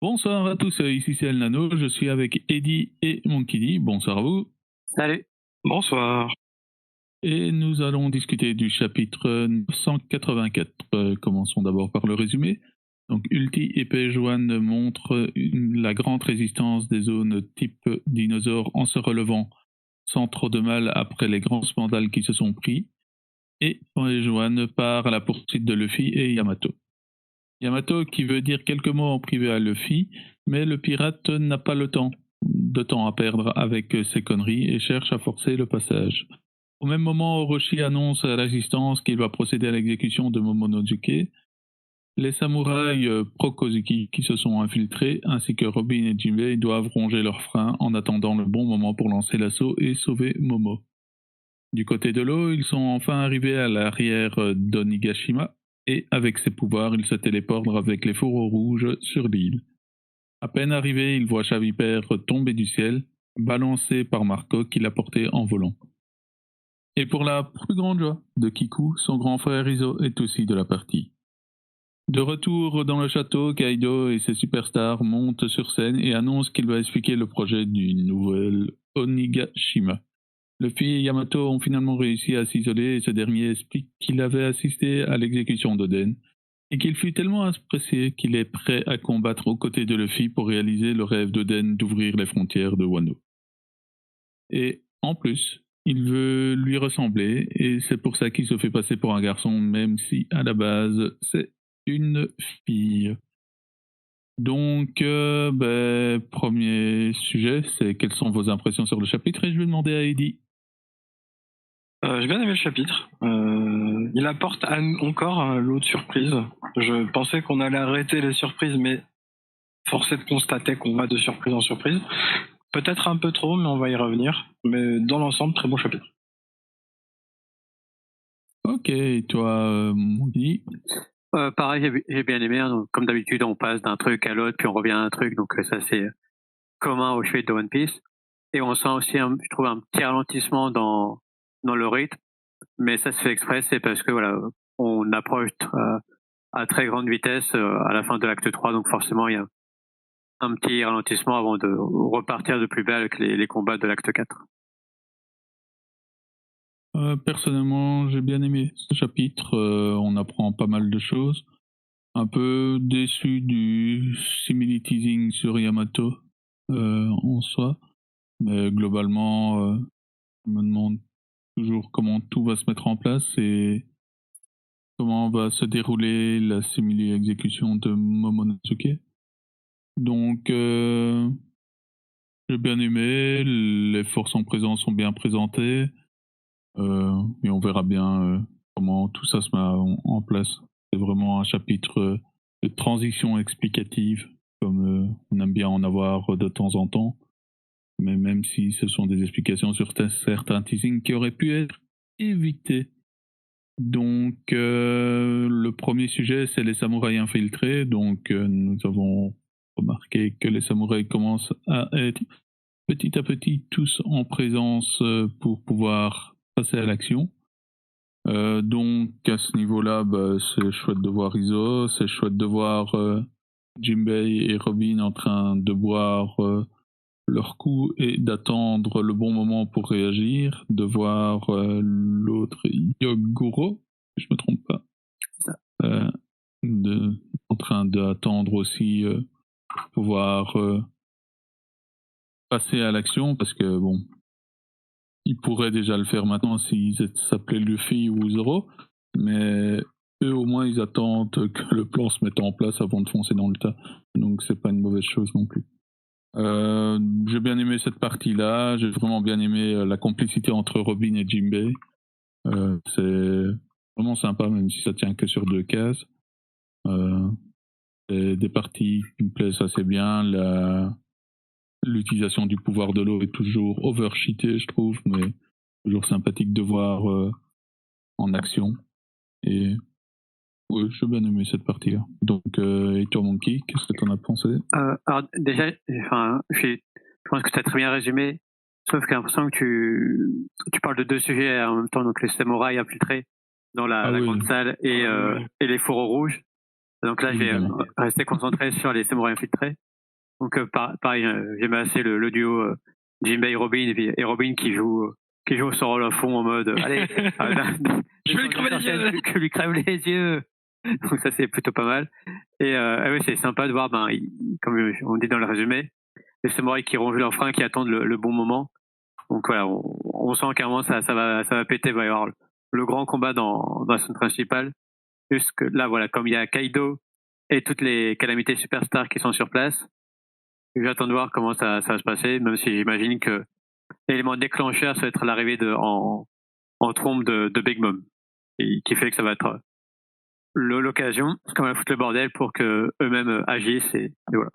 Bonsoir à tous, ici c'est El Nano, je suis avec Eddy et Monkey. Bonsoir à vous. Salut. Bonsoir. Et nous allons discuter du chapitre 984. Commençons d'abord par le résumé. Donc Ulti et Page One montrent la grande résistance des zones type dinosaure en se relevant sans trop de mal après les grands scandales qui se sont pris. Et Page One part à la poursuite de Luffy et Yamato. Yamato qui veut dire quelques mots en privé à Luffy, mais le pirate n'a pas le temps de temps à perdre avec ses conneries et cherche à forcer le passage. Au même moment, Orochi annonce à la résistance qu'il va procéder à l'exécution de Momonosuke. Les samouraïs pro-Kozuki qui se sont infiltrés, ainsi que Robin et Jinbei, doivent ronger leurs freins en attendant le bon moment pour lancer l'assaut et sauver Momo. Du côté de l'eau, ils sont enfin arrivés à l'arrière d'Onigashima, et avec ses pouvoirs, ils se téléportent avec les fourreaux rouges sur l'île. À peine arrivé, ils voient Chaviper tomber du ciel, balancé par Marco qui l'a porté en volant. Et pour la plus grande joie de Kiku, son grand frère Izo est aussi de la partie. De retour dans le château, Kaido et ses superstars montent sur scène et annoncent qu'il va expliquer le projet d'une nouvelle Onigashima. Luffy et Yamato ont finalement réussi à s'isoler et ce dernier explique qu'il avait assisté à l'exécution d'Oden et qu'il fut tellement apprécié qu'il est prêt à combattre aux côtés de Luffy pour réaliser le rêve d'Oden d'ouvrir les frontières de Wano. Et en plus, il veut lui ressembler et c'est pour ça qu'il se fait passer pour un garçon même si à la base c'est une fille. Donc, premier sujet, c'est quelles sont vos impressions sur le chapitre et je vais demander à Eddy. J'ai bien aimé le chapitre. Il apporte encore un lot de surprises. Je pensais qu'on allait arrêter les surprises, mais force est de constater qu'on va de surprise en surprise. Peut-être un peu trop, mais on va y revenir. Mais dans l'ensemble, très bon chapitre. Ok, et toi, Moody? Pareil, j'ai bien aimé. Hein, donc, comme d'habitude, on passe d'un truc à l'autre, puis on revient à un truc. Donc ça, c'est commun au cheveux de One Piece. Et on sent aussi, je trouve, un petit ralentissement dans le rythme. Mais ça se fait exprès, c'est parce que voilà, on approche à très grande vitesse à la fin de l'acte 3. Donc forcément, il y a un petit ralentissement avant de repartir de plus belle avec les combats de l'acte 4. Personnellement, j'ai bien aimé ce chapitre. On apprend pas mal de choses. Un peu déçu du simili teasing sur Yamato en soi. Mais globalement, je me demande toujours comment tout va se mettre en place et comment va se dérouler la simili exécution de Momonosuke. Donc, j'ai bien aimé. Les forces en présence sont bien présentées. Et on verra bien comment tout ça se met en place. C'est vraiment un chapitre de transition explicative, comme on aime bien en avoir de temps en temps. Mais même si ce sont des explications sur certains teasings qui auraient pu être évités. Donc, le premier sujet, c'est les samouraïs infiltrés. Donc, nous avons remarqué que les samouraïs commencent à être petit à petit tous en présence pour pouvoir passer à l'action. Donc à ce niveau-là, c'est chouette de voir Izo, c'est chouette de voir Jinbei et Robin en train de boire leur coup et d'attendre le bon moment pour réagir, de voir l'autre Yogoro, si je me trompe pas, en train d'attendre aussi pour pouvoir passer à l'action, parce que bon, ils pourraient déjà le faire maintenant s'ils s'appelaient Luffy ou Zoro, mais eux au moins ils attendent que le plan se mette en place avant de foncer dans le tas, donc c'est pas une mauvaise chose non plus. J'ai bien aimé cette partie-là, j'ai vraiment bien aimé la complicité entre Robin et Jinbei. C'est vraiment sympa même si ça tient que sur 2 cases. C'est des parties qui me plaisent assez bien, l'utilisation du pouvoir de l'eau est toujours overcheatée, je trouve, mais toujours sympathique de voir en action. Et oui, j'ai bien aimé cette partie-là. Donc, et toi, Monkey, qu'est-ce que t'en as pensé? Alors déjà, je pense que tu as très bien résumé, sauf que j'ai l'impression que tu parles de deux sujets en même temps, donc les samouraïs infiltrés dans la oui, grande salle et les fourreaux rouges. Donc là, je vais évidemment. rester concentré sur les samouraïs infiltrés. Donc pareil, j'aimais assez le duo Jinbei et Robin, et Robin qui joue son rôle à fond en mode allez, je vais lui crever les yeux, que lui crève les yeux. Donc ça c'est plutôt pas mal. Et ouais, c'est sympa de voir, comme on dit dans le résumé, les samouraïs qui rongent leurs freins, qui attendent le bon moment. Donc voilà, on sent carrément ça va péter, il va y avoir le grand combat dans la scène principale. Juste que là, voilà, comme il y a Kaido et toutes les calamités superstars qui sont sur place, j'attends de voir comment ça va se passer, même si j'imagine que l'élément déclencheur, ça va être l'arrivée en trompe de Big Mom, qui fait que ça va être l'occasion, comme elle fout le bordel, pour que eux-mêmes agissent et voilà.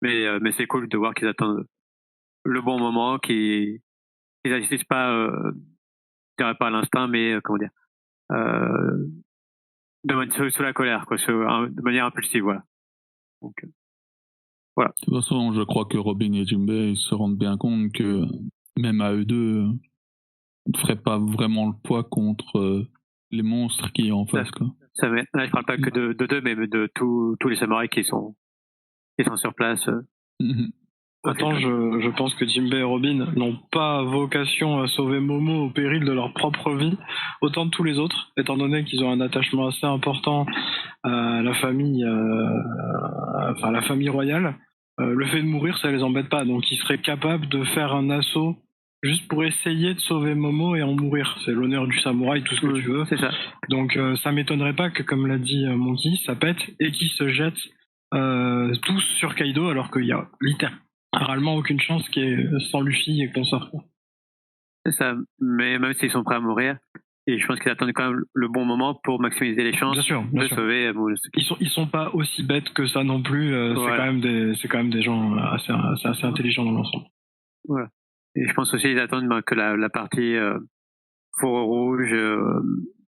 Mais c'est cool de voir qu'ils attendent le bon moment, qu'ils n'agissent pas, je dirais pas à l'instinct, mais comment dire, sous la colère, quoi, de manière impulsive, voilà. Donc, voilà. De toute façon, je crois que Robin et Jinbei se rendent bien compte que même à eux deux, ils ne feraient pas vraiment le poids contre les monstres qui sont en face, quoi. Là, je parle pas que de deux, mais de tous les samouraïs qui sont sur place. Autant je pense que Jinbei et Robin n'ont pas vocation à sauver Momo au péril de leur propre vie, autant de tous les autres, étant donné qu'ils ont un attachement assez important à la famille, à la famille royale. Le fait de mourir, ça les embête pas, donc ils seraient capables de faire un assaut juste pour essayer de sauver Momo et en mourir. C'est l'honneur du samouraï, tout ce que tu veux. C'est ça. Donc ça m'étonnerait pas que, comme l'a dit Monkey, ça pète et qu'ils se jettent tous sur Kaido, alors qu'il y a littéralement aucune chance qu'il y ait sans Luffy et consort. C'est ça, mais même s'ils sont prêts à mourir, et je pense qu'ils attendent quand même le bon moment pour maximiser les chances de sauver. Ils sont pas aussi bêtes que ça non plus. Voilà. C'est quand même des gens assez intelligents dans l'ensemble. Voilà. Et je pense aussi qu'ils attendent que la partie Fourreau Rouge,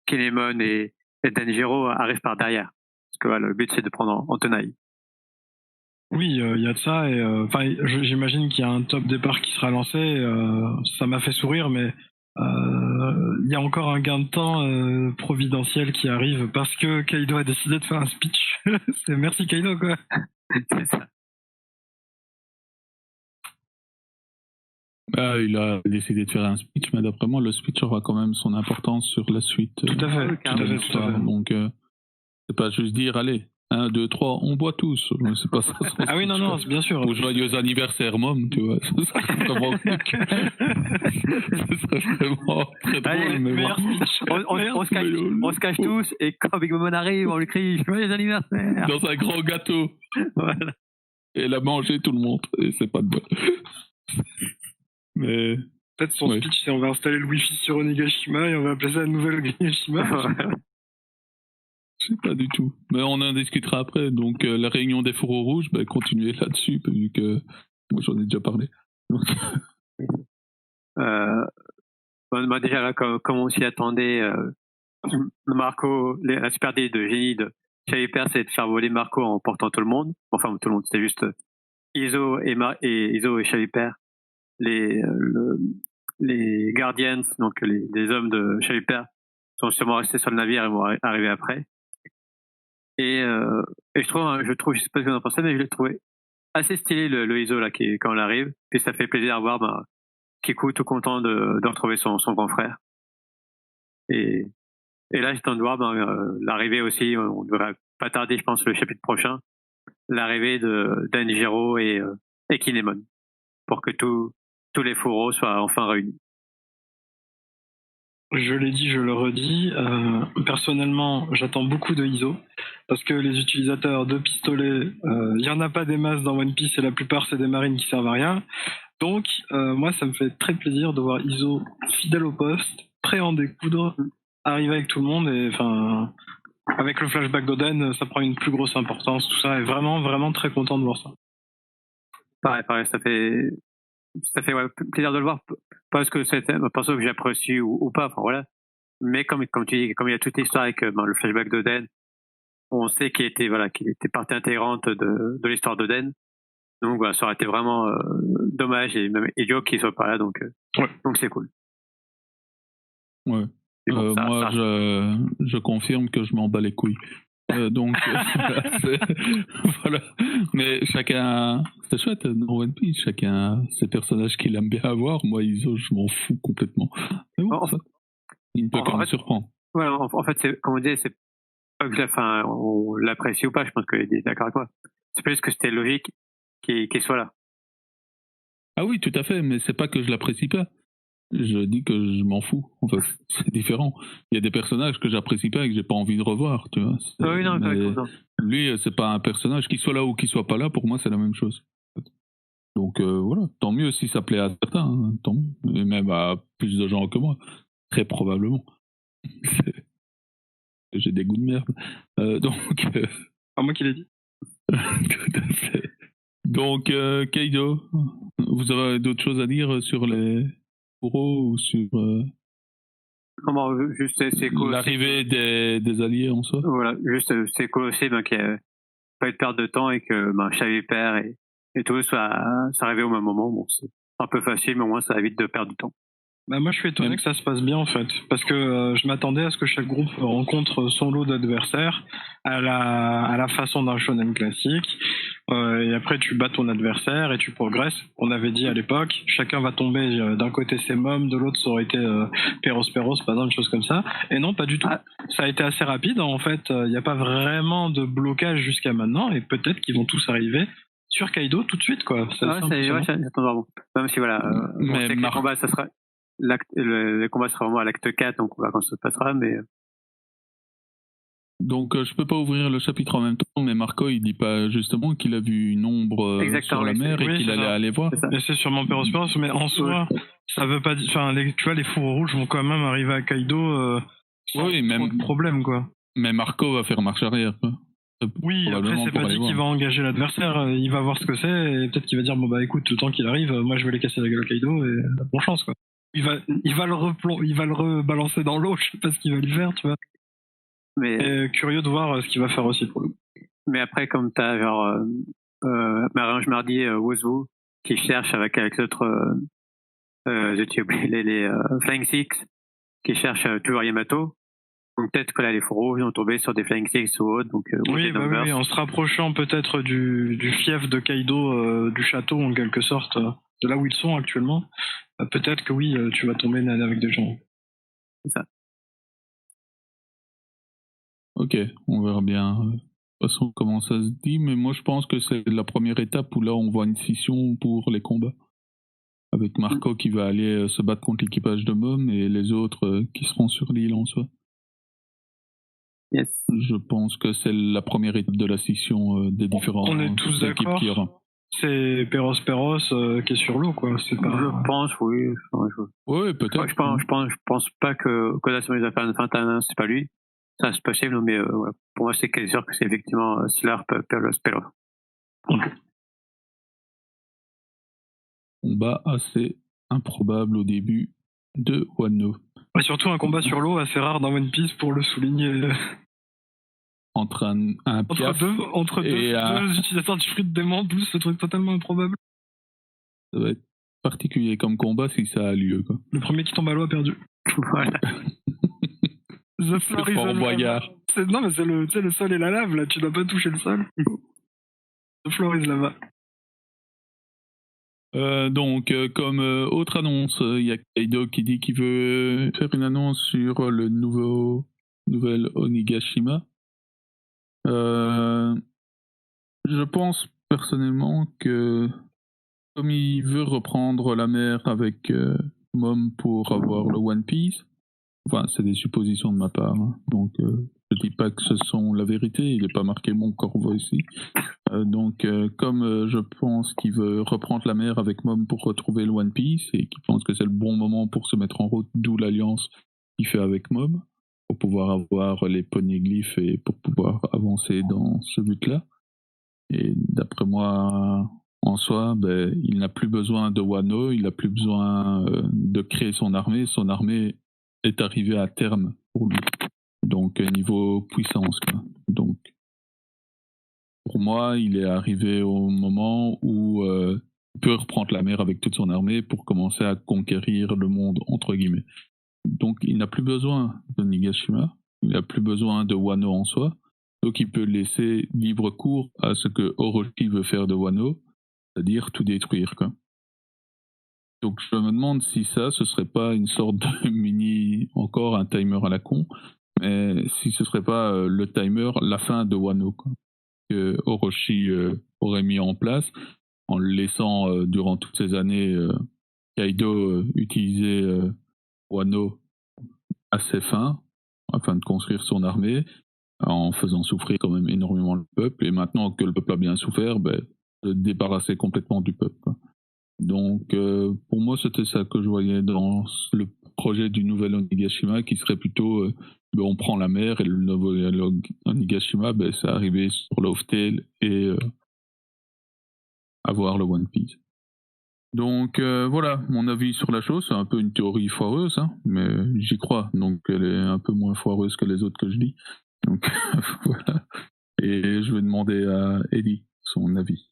Kinemon et Denjiro arrivent par derrière. Parce que voilà, le but c'est de prendre en tenaille. Oui, il y a de ça, et j'imagine qu'il y a un top départ qui sera lancé. Ça m'a fait sourire, mais il y a encore un gain de temps providentiel qui arrive parce que Kaido a décidé de faire un speech. C'est merci Kaido, quoi. C'est ça. Il a décidé de faire un speech, mais d'après moi, le speech aura quand même son importance sur la suite. Tout à fait. Donc, c'est pas juste dire, allez, 1, 2, 3, on boit tous. C'est pas ça. Ah oui, non, c'est bien sûr. Pour joyeux anniversaire, Mom, tu vois. Ça serait vraiment très drôle. Mais on se cache tous, et quand Big Mom arrive, on lui crie joyeux anniversaire. Dans un grand gâteau. Voilà. Et elle a mangé tout le monde. Et c'est pas de bol. Mais peut-être son speech, c'est on va installer le Wi-Fi sur Onigashima et on va appeler ça la nouvelle Onigashima. Je sais pas du tout. Mais on en discutera après. Donc la réunion des fourreaux rouges, continuez là-dessus, vu que moi j'en ai déjà parlé. Déjà là, comme on s'y attendait, Marco, la super idée de génie de Xavier Père, c'est de faire voler Marco en portant tout le monde. Enfin, tout le monde, c'était juste Iso et Xavier Père. Les Guardians, donc les hommes de Xavier Père, sont sûrement restés sur le navire et vont arriver après. Et je trouve, je sais pas ce que vous en pensez, mais je l'ai trouvé assez stylé le Iso là quand il arrive. Puis ça fait plaisir à voir Kiku tout content de retrouver son grand frère. Et là, j'attends de voir l'arrivée aussi. On devrait pas tarder, je pense, le chapitre prochain, l'arrivée de Denjiro et Kinemon, pour que tous les fourreaux soient enfin réunis. Je l'ai dit, je le redis. Personnellement, j'attends beaucoup de Iso parce que les utilisateurs de pistolets, il y en a pas des masses dans One Piece et la plupart c'est des marines qui servent à rien. Donc, moi, ça me fait très plaisir de voir Iso fidèle au poste, prêt à en découdre, arriver avec tout le monde, et enfin, avec le flashback d'Oden, ça prend une plus grosse importance, tout ça, et vraiment, vraiment très content de voir ça. Pareil, ça fait plaisir de le voir, parce que c'est un perso que j'apprécie ou pas, enfin voilà. Mais comme tu dis, comme il y a toute l'histoire avec le flashback d'Oden, on sait qu'il était partie intégrante de l'histoire d'Oden. Donc voilà, ça aurait été vraiment dommage et même idiot qu'il soit pas là, donc c'est cool. Ouais. Bon, moi, je confirme que je m'en bats les couilles. Donc, voilà. Mais chacun, c'est chouette dans One Piece, chacun a ses personnages qu'il aime bien avoir. Moi, Iso, je m'en fous complètement. Mais bon, ça, il ne peut que me surprendre. Voilà, en fait, c'est, comme on disait, c'est pas que on l'apprécie ou pas, je pense qu'il est d'accord avec moi. C'est plus que c'était logique qu'il soit là. Ah oui, tout à fait, mais c'est pas que je l'apprécie pas. Je dis que je m'en fous. En fait, c'est différent. Il y a des personnages que j'apprécie pas et que j'ai pas envie de revoir, tu vois. Oui, non, non. Lui, c'est pas un personnage, qu'il soit là ou qu'il soit pas là, pour moi, c'est la même chose. Donc voilà, tant mieux si ça plaît à certains, hein, tant mieux. Et même à plus de gens que moi, très probablement. J'ai des goûts de merde. Donc. Pas moi qui l'ai dit. Tout à fait. Donc, Kaido, vous avez d'autres choses à dire sur les Kuro ou sur Comment, juste c'est cool. L'arrivée des alliés en soi? Voilà, juste c'est cool aussi qu'il n'y ait pas eu de perte de temps et que Chavi père et tout soit arrivé au même moment. Bon, c'est un peu facile, mais au moins ça évite de perdre du temps. Bah moi je suis étonné que ça se passe bien en fait, parce que je m'attendais à ce que chaque groupe rencontre son lot d'adversaires à la façon d'un shonen classique, et après tu bats ton adversaire et tu progresses. On avait dit à l'époque, chacun va tomber, d'un côté c'est Mom, de l'autre ça aurait été Peros par exemple, une chose comme ça, et non pas du tout. Ça a été assez rapide en fait, il n'y a pas vraiment de blocage jusqu'à maintenant, et peut-être qu'ils vont tous arriver sur Kaido tout de suite quoi. J'attends vraiment. Même si voilà, on sait que les combats ça sera le combat sera vraiment à l'acte 4, donc on va quand ça se passera, mais. Donc je peux pas ouvrir le chapitre en même temps, mais Marco il dit pas justement qu'il a vu une ombre sur la mer et qu'il allait aller voir. Et c'est sûrement Peros, mais en soi, ça veut pas dire. Enfin, tu vois, les fourreaux rouges vont quand même arriver à Kaido sans trop de problème, quoi. Mais Marco va faire marche arrière, quoi. Oui, après c'est pas dit qu'il va engager l'adversaire, il va voir ce que c'est et peut-être qu'il va dire bon bah écoute, tant qu'il arrive, moi je vais les casser la gueule à Kaido et bonne chance quoi. Il va le rebalancer dans l'eau, je sais pas ce qu'il va lui faire, tu vois. Mais curieux de voir ce qu'il va faire aussi pour lui. Mais après, comme t'as genre Maringe Mardi, Wozu, qui cherche avec d'autres j'ai oublié les Flying Six, qui cherchent toujours Yamato. Donc peut-être que là les fourreaux vont tomber sur des Flying Six ou autres. Donc, oui, en se rapprochant peut-être du fief de Kaido, du château en quelque sorte, de là où ils sont actuellement. Peut-être que oui, tu vas tomber avec des gens. C'est ça. Ok, on verra bien. De toute façon, comment ça se dit, mais moi je pense que c'est la première étape où là on voit une scission pour les combats. Avec Marco qui va aller se battre contre l'équipage de Mom et les autres qui seront sur l'île en soi. Yes. Je pense que c'est la première étape de la scission des différents on est tous équipes qu'il y aura. C'est Peros qui est sur l'eau, quoi. C'est pas... Je pense, oui. Oui, peut-être. Je pense pas que la série des affaires de c'est pas lui. Ça, c'est possible, mais pour moi, c'est sûr que c'est effectivement Slarp, Peros. Combat assez improbable au début de Wano. Et surtout un combat sur l'eau assez rare dans One Piece pour le souligner. Entre un piaf entre deux utilisateurs du fruit de démon, plus ce truc totalement improbable. Ça va être particulier comme combat si ça a lieu, quoi. Le premier qui tombe à l'eau a perdu. Voilà. The floor is lava. Non, mais c'est le sol et la lave, là. Tu dois pas toucher le sol. The floor is lava. Donc, comme autre annonce, il y a Kaido qui dit qu'il veut faire une annonce sur le nouvel Onigashima. Je pense personnellement que comme il veut reprendre la mer avec Mom pour avoir le One Piece, enfin c'est des suppositions de ma part, hein. Donc je dis pas que ce sont la vérité, il n'est pas marqué mon corbeau ici. Donc comme je pense qu'il veut reprendre la mer avec Mom pour retrouver le One Piece et qu'il pense que c'est le bon moment pour se mettre en route, d'où l'alliance qu'il fait avec Mom, pour pouvoir avoir les poneglyphes et pour pouvoir avancer dans ce but-là. Et d'après moi, en soi, il n'a plus besoin de Wano, il n'a plus besoin de créer son armée. Son armée est arrivée à terme pour lui. Donc, niveau puissance, quoi. Donc, pour moi, il est arrivé au moment où il peut reprendre la mer avec toute son armée pour commencer à conquérir le monde, entre guillemets. Donc, il n'a plus besoin de Nigashima, il n'a plus besoin de Wano en soi. Donc il peut laisser libre cours à ce que Orochi veut faire de Wano, c'est-à-dire tout détruire, quoi. Donc je me demande si ça, ce serait pas une sorte de encore un timer à la con, mais si ce serait pas le timer, la fin de Wano, quoi, que Orochi aurait mis en place en le laissant durant toutes ces années Kaido utiliser Wano à ses fins afin de construire son armée en faisant souffrir quand même énormément le peuple, et maintenant que le peuple a bien souffert, se débarrasser complètement du peuple, quoi. Donc pour moi c'était ça que je voyais dans le projet du nouvel Onigashima, qui serait plutôt on prend la mer, et le nouvel Onigashima c'est arriver sur Laugh Tale et avoir le One Piece. Donc voilà mon avis sur la chose. C'est un peu une théorie foireuse, hein, mais j'y crois, donc elle est un peu moins foireuse que les autres que je dis. Donc voilà. Et je vais demander à Ellie son avis.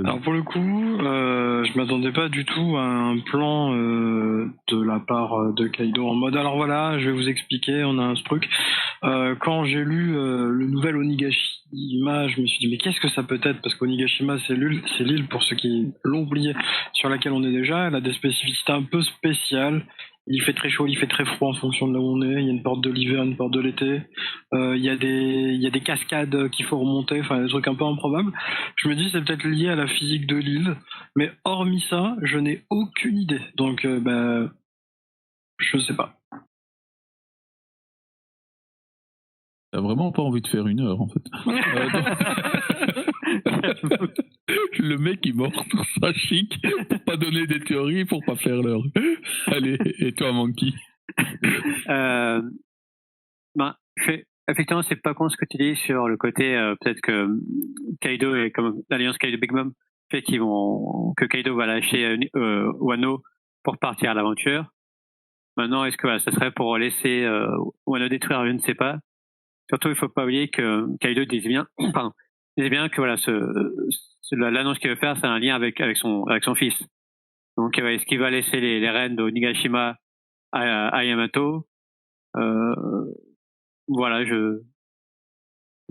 Alors pour le coup, je m'attendais pas du tout à un plan de la part de Kaido en mode alors voilà, je vais vous expliquer, on a un truc. Quand j'ai lu le nouvel Onigashima, je me suis dit mais qu'est-ce que ça peut être, parce qu'Onigashima c'est l'île, pour ceux qui l'ont oublié, sur laquelle on est déjà. Elle a des spécificités un peu spéciales. Il fait très chaud, il fait très froid en fonction de là où on est. Il y a une porte de l'hiver, une porte de l'été. Il y a des cascades qu'il faut remonter, enfin des trucs un peu improbables. Je me dis c'est peut-être lié à la physique de l'île, mais hormis ça, je n'ai aucune idée. Donc je sais pas. T'as vraiment pas envie de faire 1 heure en fait. Le mec il mord tout ça chic pour pas donner des théories, pour pas faire l'heure. Allez, et toi Monkey? Effectivement, c'est pas con ce que tu dis sur le côté peut-être que Kaido et comme l'alliance Kaido Big Mom fait que Kaido va lâcher Wano pour partir à l'aventure. Maintenant, est-ce que ça serait pour laisser Wano détruire? Je ne sais pas. Surtout, il faut pas oublier que Kaido disait bien, que voilà, l'annonce qu'il veut faire, c'est un lien avec son fils. Donc, est-ce qu'il va laisser les rênes de Nigashima à Yamato? Voilà,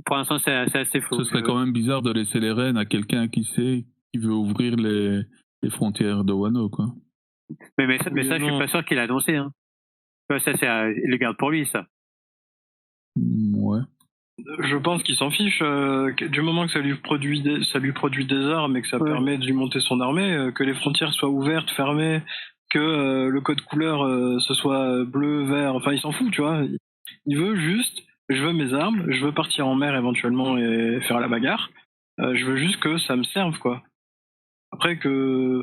pour l'instant, c'est assez flou. Ce serait quand même bizarre de laisser les rênes à quelqu'un qui veut ouvrir les frontières de Wano, quoi. Mais ça, je suis pas sûr qu'il a annoncé, hein. Ça, il le garde pour lui, ça. Ouais. Je pense qu'il s'en fiche du moment que ça lui produit des armes et que ça permet de lui monter son armée, que les frontières soient ouvertes, fermées, que le code couleur ce soit bleu, vert, enfin il s'en fout, tu vois. Il veut juste, je veux mes armes, je veux partir en mer éventuellement et faire la bagarre. Je veux juste que ça me serve, quoi. Après que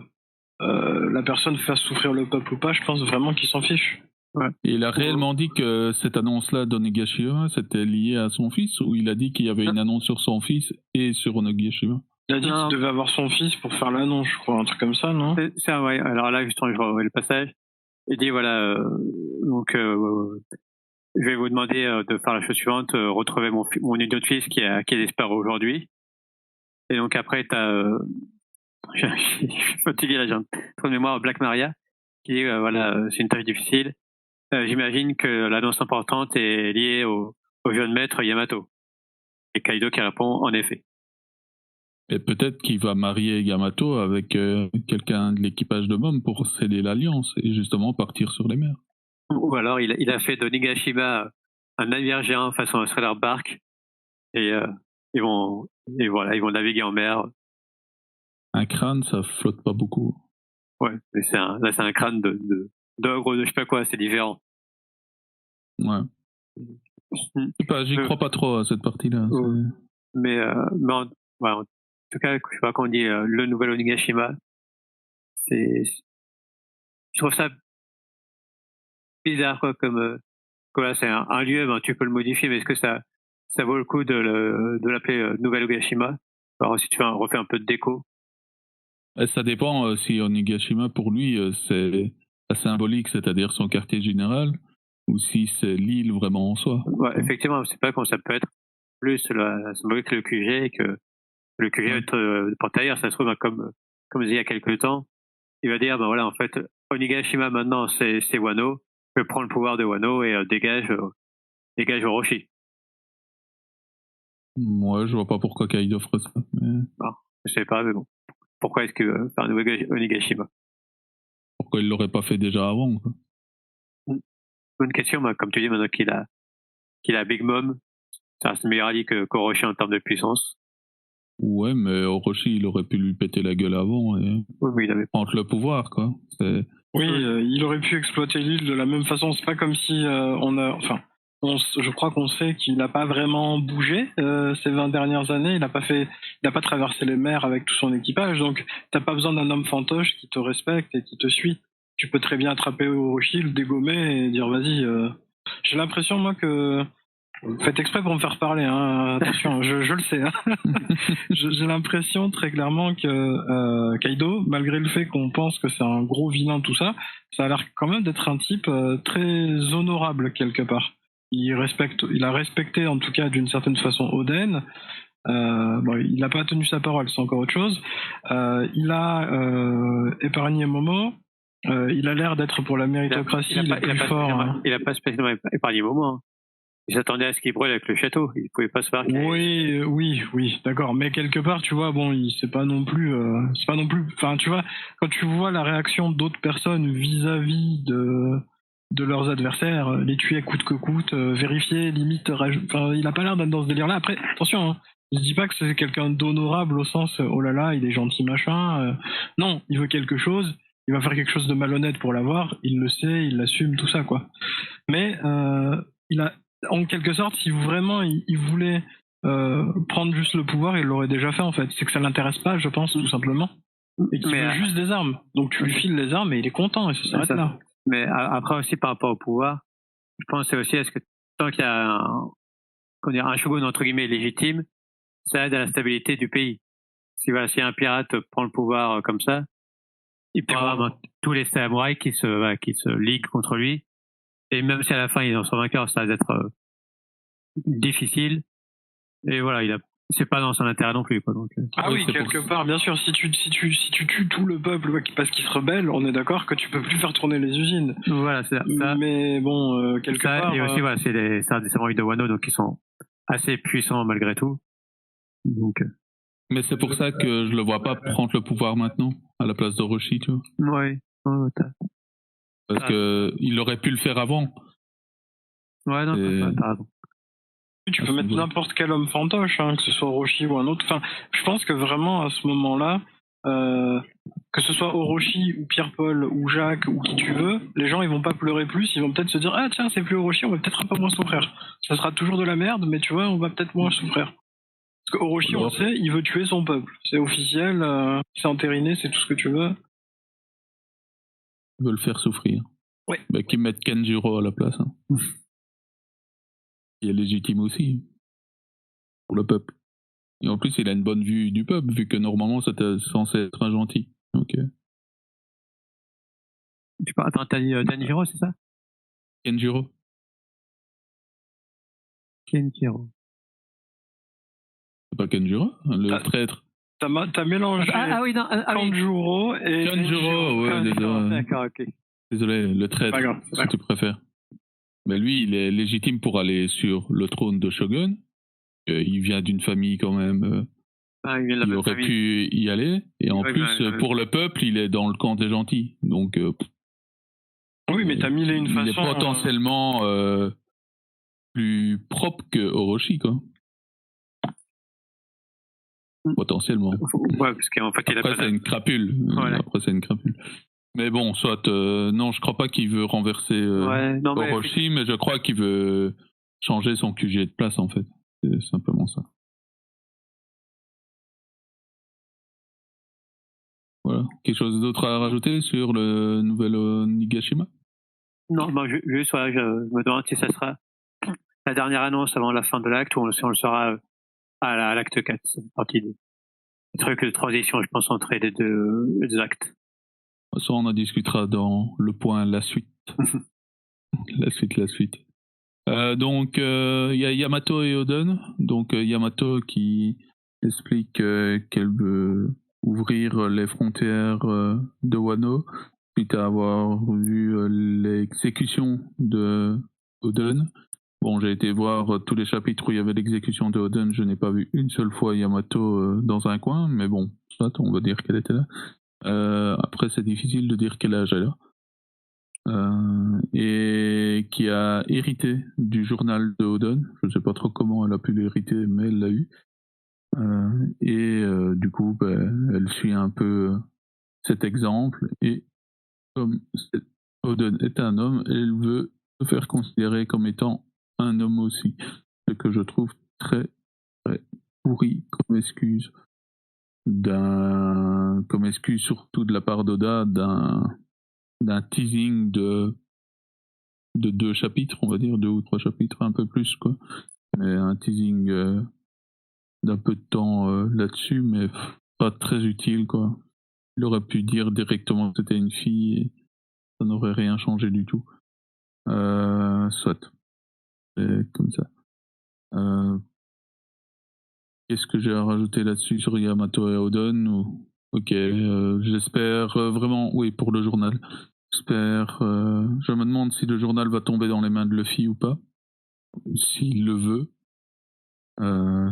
la personne fasse souffrir le peuple ou pas, je pense vraiment qu'il s'en fiche. Ouais. Et il a réellement dit que cette annonce-là d'Onigashima, c'était lié à son fils, ou il a dit qu'il y avait une annonce sur son fils et sur Onigashima? Il a dit qu'il devait avoir son fils pour faire l'annonce, je crois, un truc comme ça, non? C'est ça, ouais. Alors là, justement, je vois le passage. Il dit, voilà, je vais vous demander de faire la chose suivante, retrouver mon idiot de fils qui est disparu aujourd'hui. Et donc après, t'as... je suis fatigué là, j'ai un trou de mémoire, Black Maria, qui dit, voilà, c'est une tâche difficile. J'imagine que l'annonce importante est liée au jeune maître Yamato. Et Kaido qui répond en effet. Et peut-être qu'il va marier Yamato avec quelqu'un de l'équipage de Mom pour sceller l'alliance et justement partir sur les mers. Ou alors il a fait de Nigashima un navire géant façon Thriller Bark et ils vont naviguer en mer. Un crâne, ça flotte pas beaucoup. Ouais, mais c'est un crâne d'ogre, de je sais pas quoi, c'est différent. Ouais. J'y crois pas trop à cette partie-là. Mais en tout cas, je sais pas quand on dit le nouvel Onigashima, je trouve ça bizarre, quoi, comme voilà, c'est un lieu, tu peux le modifier, mais est-ce que ça vaut le coup de l'appeler nouvel Onigashima? Alors si tu refais un peu de déco. Ça dépend si Onigashima pour lui c'est symbolique, c'est-à-dire son quartier général, ou si c'est l'île vraiment en soi. Ouais, effectivement, c'est pas quand ça peut être plus la symbolique que le QG, et que le QG va être porté ailleurs. Ça se trouve, comme je disais il y a quelques temps, il va dire, voilà, en fait, Onigashima maintenant c'est Wano, je prends le pouvoir de Wano et dégage Orochi. Moi, je vois pas pourquoi Kaido ferait ça. Mais Non, je sais pas, mais bon. Pourquoi est-ce qu'il veut faire un Onigashima? pourquoi il l'aurait pas fait déjà avant, quoi. Bonne question, moi, comme tu dis, maintenant qu'il a Big Mom, ça reste meilleur allié que Koroshi en termes de puissance. Ouais, mais Orochi, il aurait pu lui péter la gueule avant et Oui, mais il avait prendre le pouvoir, quoi. Oui, il aurait pu exploiter l'île de la même façon. C'est pas comme si je crois qu'on sait qu'il n'a pas vraiment bougé ces 20 dernières années. Il n'a pas traversé les mers avec tout son équipage. Donc, t'as pas besoin d'un homme fantoche qui te respecte et qui te suit. Tu peux très bien attraper Orochi, le dégommer et dire vas-y. J'ai l'impression moi que faites exprès pour me faire parler, hein. Attention, je le sais. Hein. J'ai l'impression très clairement que Kaido, malgré le fait qu'on pense que c'est un gros vilain, tout ça, ça a l'air quand même d'être un type très honorable quelque part. Il a respecté en tout cas d'une certaine façon Oden. Bon, il n'a pas tenu sa parole, c'est encore autre chose. Il a épargné Momo. Il a l'air d'être pour la méritocratie le plus fort. Il n'a pas spécialement épargné Momo. Hein. Il s'attendait à ce qu'il brûle avec le château. Il pouvait pas se faire. Oui, d'accord. Mais quelque part, tu vois, bon, c'est pas non plus. Enfin, tu vois, quand tu vois la réaction d'autres personnes vis-à-vis de leurs adversaires, les tuer coûte que coûte, vérifier, limite, enfin, il a pas l'air d'être dans ce délire-là. Après, attention, hein, je dis pas que c'est quelqu'un d'honorable au sens, oh là là, il est gentil, machin. Non, il veut quelque chose. Il va faire quelque chose de malhonnête pour l'avoir. Il le sait, il l'assume, tout ça, quoi. Mais il a en quelque sorte, si vraiment il voulait prendre juste le pouvoir, il l'aurait déjà fait en fait. C'est que ça l'intéresse pas, je pense, tout simplement. Et qu'il veut juste des armes. Donc tu lui files les armes et il est content et ça s'arrête là. Mais après aussi par rapport au pouvoir, je pense c'est aussi est-ce que tant qu'il y a un shogun entre guillemets légitime, ça aide à la stabilité du pays. Si un pirate prend le pouvoir comme ça, il pourra avoir tous les samouraïs qui se liguent contre lui. Et même si à la fin ils en sont vainqueurs, ça va être difficile. Et voilà, c'est pas dans son intérêt non plus, quoi. Donc, oui, quelque part, bien sûr, si tu tues tout le peuple parce qu'il se rebelle, on est d'accord que tu peux plus faire tourner les usines. Voilà, c'est ça. Mais bon, quelque part. Et aussi, voilà, c'est des samouraïs de Wano, donc ils sont assez puissants malgré tout. Donc. Mais c'est pour ça que je le vois pas prendre le pouvoir maintenant, à la place d'Orochi, tu vois. Ouais. Parce que il aurait pu le faire avant. Ouais, non, t'as raison. Tu peux mettre n'importe quel homme fantoche, hein, que ce soit Orochi ou un autre. Enfin, je pense que vraiment à ce moment-là, que ce soit Orochi ou Pierre-Paul ou Jacques ou qui tu veux, les gens ils vont pas pleurer plus, ils vont peut-être se dire ah tiens c'est plus Orochi, on va peut-être un peu moins souffrir. Ça sera toujours de la merde, mais tu vois on va peut-être moins souffrir. Parce que Orochi on le sait, il veut tuer son peuple, c'est officiel, c'est entériné, c'est tout ce que tu veux. Il veut le faire souffrir. Ouais. Bah, qu'ils mettent Kenjiro à la place. Hein. Il est légitime aussi. Pour le peuple. Et en plus, il a une bonne vue du peuple, vu que normalement, c'était censé être un gentil. Donc, Attends, t'as dit Tanjiro, c'est ça? Kenjiro. C'est pas Kenjiro, le traître. T'as mélangé Kanjuro et Kanjuro, ouais, désolé. D'accord, ok. Désolé, le traître, si tu préfères. Mais lui, il est légitime pour aller sur le trône de Shogun. Il vient d'une famille quand même. Il aurait pu y aller. Et en plus, pour le peuple, il est dans le camp des gentils. Donc, oui, mais t'as mis une façon. Il est potentiellement plus propre que Orochi, quoi. Potentiellement. Ouais, parce qu'en fait, après, c'est une crapule. Voilà. Après, c'est une crapule. Mais bon, soit non, je crois pas qu'il veut renverser Orochi, mais je crois qu'il veut changer son QG de place en fait. C'est simplement ça. Voilà. Quelque chose d'autre à rajouter sur le nouvel Onigashima? Non, juste voilà, je me demande si ça sera la dernière annonce avant la fin de l'acte ou si on le saura à l'acte 4. C'est partie des trucs de transition, je pense, entre les deux actes. Ça, on en discutera dans le point la suite. la suite. Donc, il y a Yamato et Oden. Donc, Yamato qui explique qu'elle veut ouvrir les frontières de Wano suite à avoir vu l'exécution de Oden. Bon, j'ai été voir tous les chapitres où il y avait l'exécution de Oden, je n'ai pas vu une seule fois Yamato dans un coin, mais bon, soit on va dire qu'elle était là. Après, c'est difficile de dire quel âge elle a. Et qui a hérité du journal de Oden. Je ne sais pas trop comment elle a pu l'hériter, mais elle l'a eu. Du coup, elle suit un peu cet exemple. Et comme Oden est un homme, elle veut se faire considérer comme étant un homme aussi. Ce que je trouve très, très pourri comme excuse. Comme excuse surtout de la part d'Oda d'un teasing de 2 chapitres, on va dire, 2 ou 3 chapitres, un peu plus, quoi. Mais un teasing d'un peu de temps là-dessus, mais pas très utile, quoi. Il aurait pu dire directement que c'était une fille et ça n'aurait rien changé du tout. Soit. C'est comme ça. Qu'est-ce que j'ai à rajouter là-dessus sur Yamato et Oden Ok, j'espère vraiment, oui, pour le journal. J'espère. Je me demande si le journal va tomber dans les mains de Luffy ou pas. S'il le veut.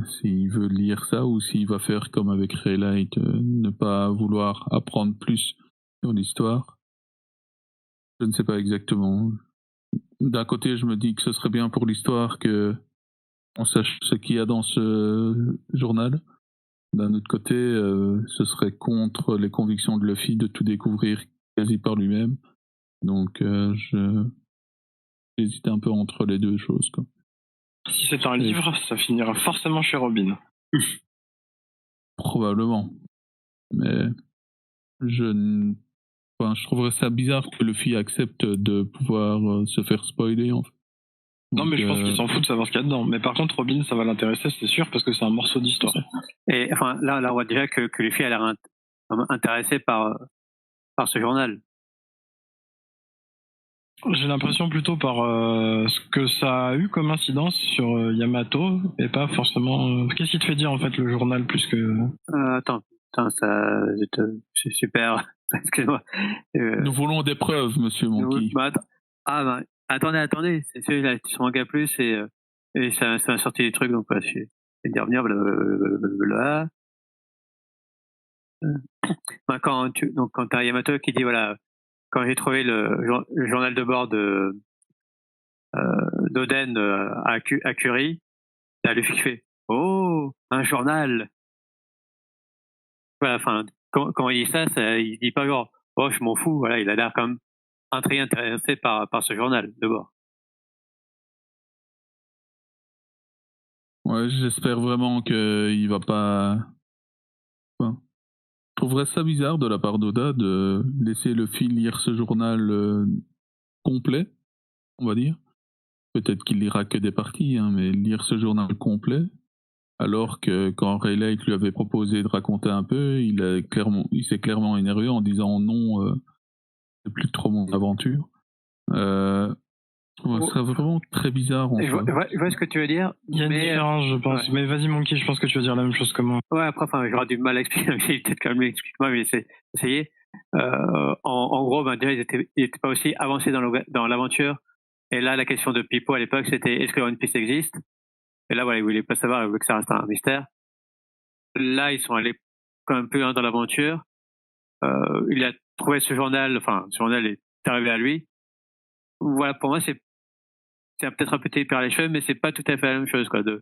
S'il veut lire ça ou s'il va faire comme avec Raylight, ne pas vouloir apprendre plus sur l'histoire. Je ne sais pas exactement. D'un côté, je me dis que ce serait bien pour l'histoire que on sache ce qu'il y a dans ce journal. D'un autre côté, ce serait contre les convictions de Luffy de tout découvrir quasi par lui-même. Donc, j'hésite un peu entre les deux choses, quoi. Si c'est un livre, ça finira forcément chez Robin. Probablement. Mais je trouverais ça bizarre que Luffy accepte de pouvoir se faire spoiler, en fait. Non, mais je pense qu'il s'en fout de savoir ce qu'il y a dedans. Mais par contre, Robin, ça va l'intéresser, c'est sûr, parce que c'est un morceau d'histoire. Et enfin, là, on voit déjà que Luffy a l'air intéressé par ce journal. J'ai l'impression plutôt par ce que ça a eu comme incidence sur Yamato, et pas forcément... Qu'est-ce qui te fait dire, en fait, le journal, plus que... Attends, c'est super. Excuse-moi. Nous voulons des preuves, monsieur Monkey. Attendez, c'est celui-là, sur Manga Plus, et ça m'a sorti des trucs, donc voilà, je vais dire revenir, blablabla. Quand t'as Yamato qui dit, voilà, quand j'ai trouvé le journal de bord d'Oden à Curie, là, Luffy qui fait « Oh, un journal !» Voilà, enfin, quand il dit ça, il dit pas genre « Oh, je m'en fous », voilà, il a l'air quand même très intéressé par ce journal de bord. Ouais, j'espère vraiment qu'il va pas... Enfin, je trouverais ça bizarre de la part d'Oda de laisser Luffy lire ce journal complet, on va dire. Peut-être qu'il lira que des parties, hein, mais lire ce journal complet, alors que quand Rayleigh lui avait proposé de raconter un peu, il s'est clairement énervé en disant non, c'est plus trop mon aventure. Ouais, c'est vraiment très bizarre. Je vois ce que tu veux dire. Il y a une différence, je pense. Ouais. Mais vas-y, Monkey, je pense que tu veux dire la même chose que moi. Ouais, après, j'aurai du mal à expliquer. Peut-être quand même, explique-moi, mais c'est essayer. En gros, déjà, ils étaient pas aussi avancés dans l'aventure. Et là, la question de Pipo à l'époque, c'était est-ce que One Piece existe? Et là, voilà, ils voulaient pas savoir, ils voulaient que ça reste un mystère. Là, ils sont allés quand même plus loin dans l'aventure. Il a trouvé ce journal est arrivé à lui. Voilà, pour moi, c'est peut-être un peu tiré par les cheveux, mais c'est pas tout à fait la même chose, quoi, de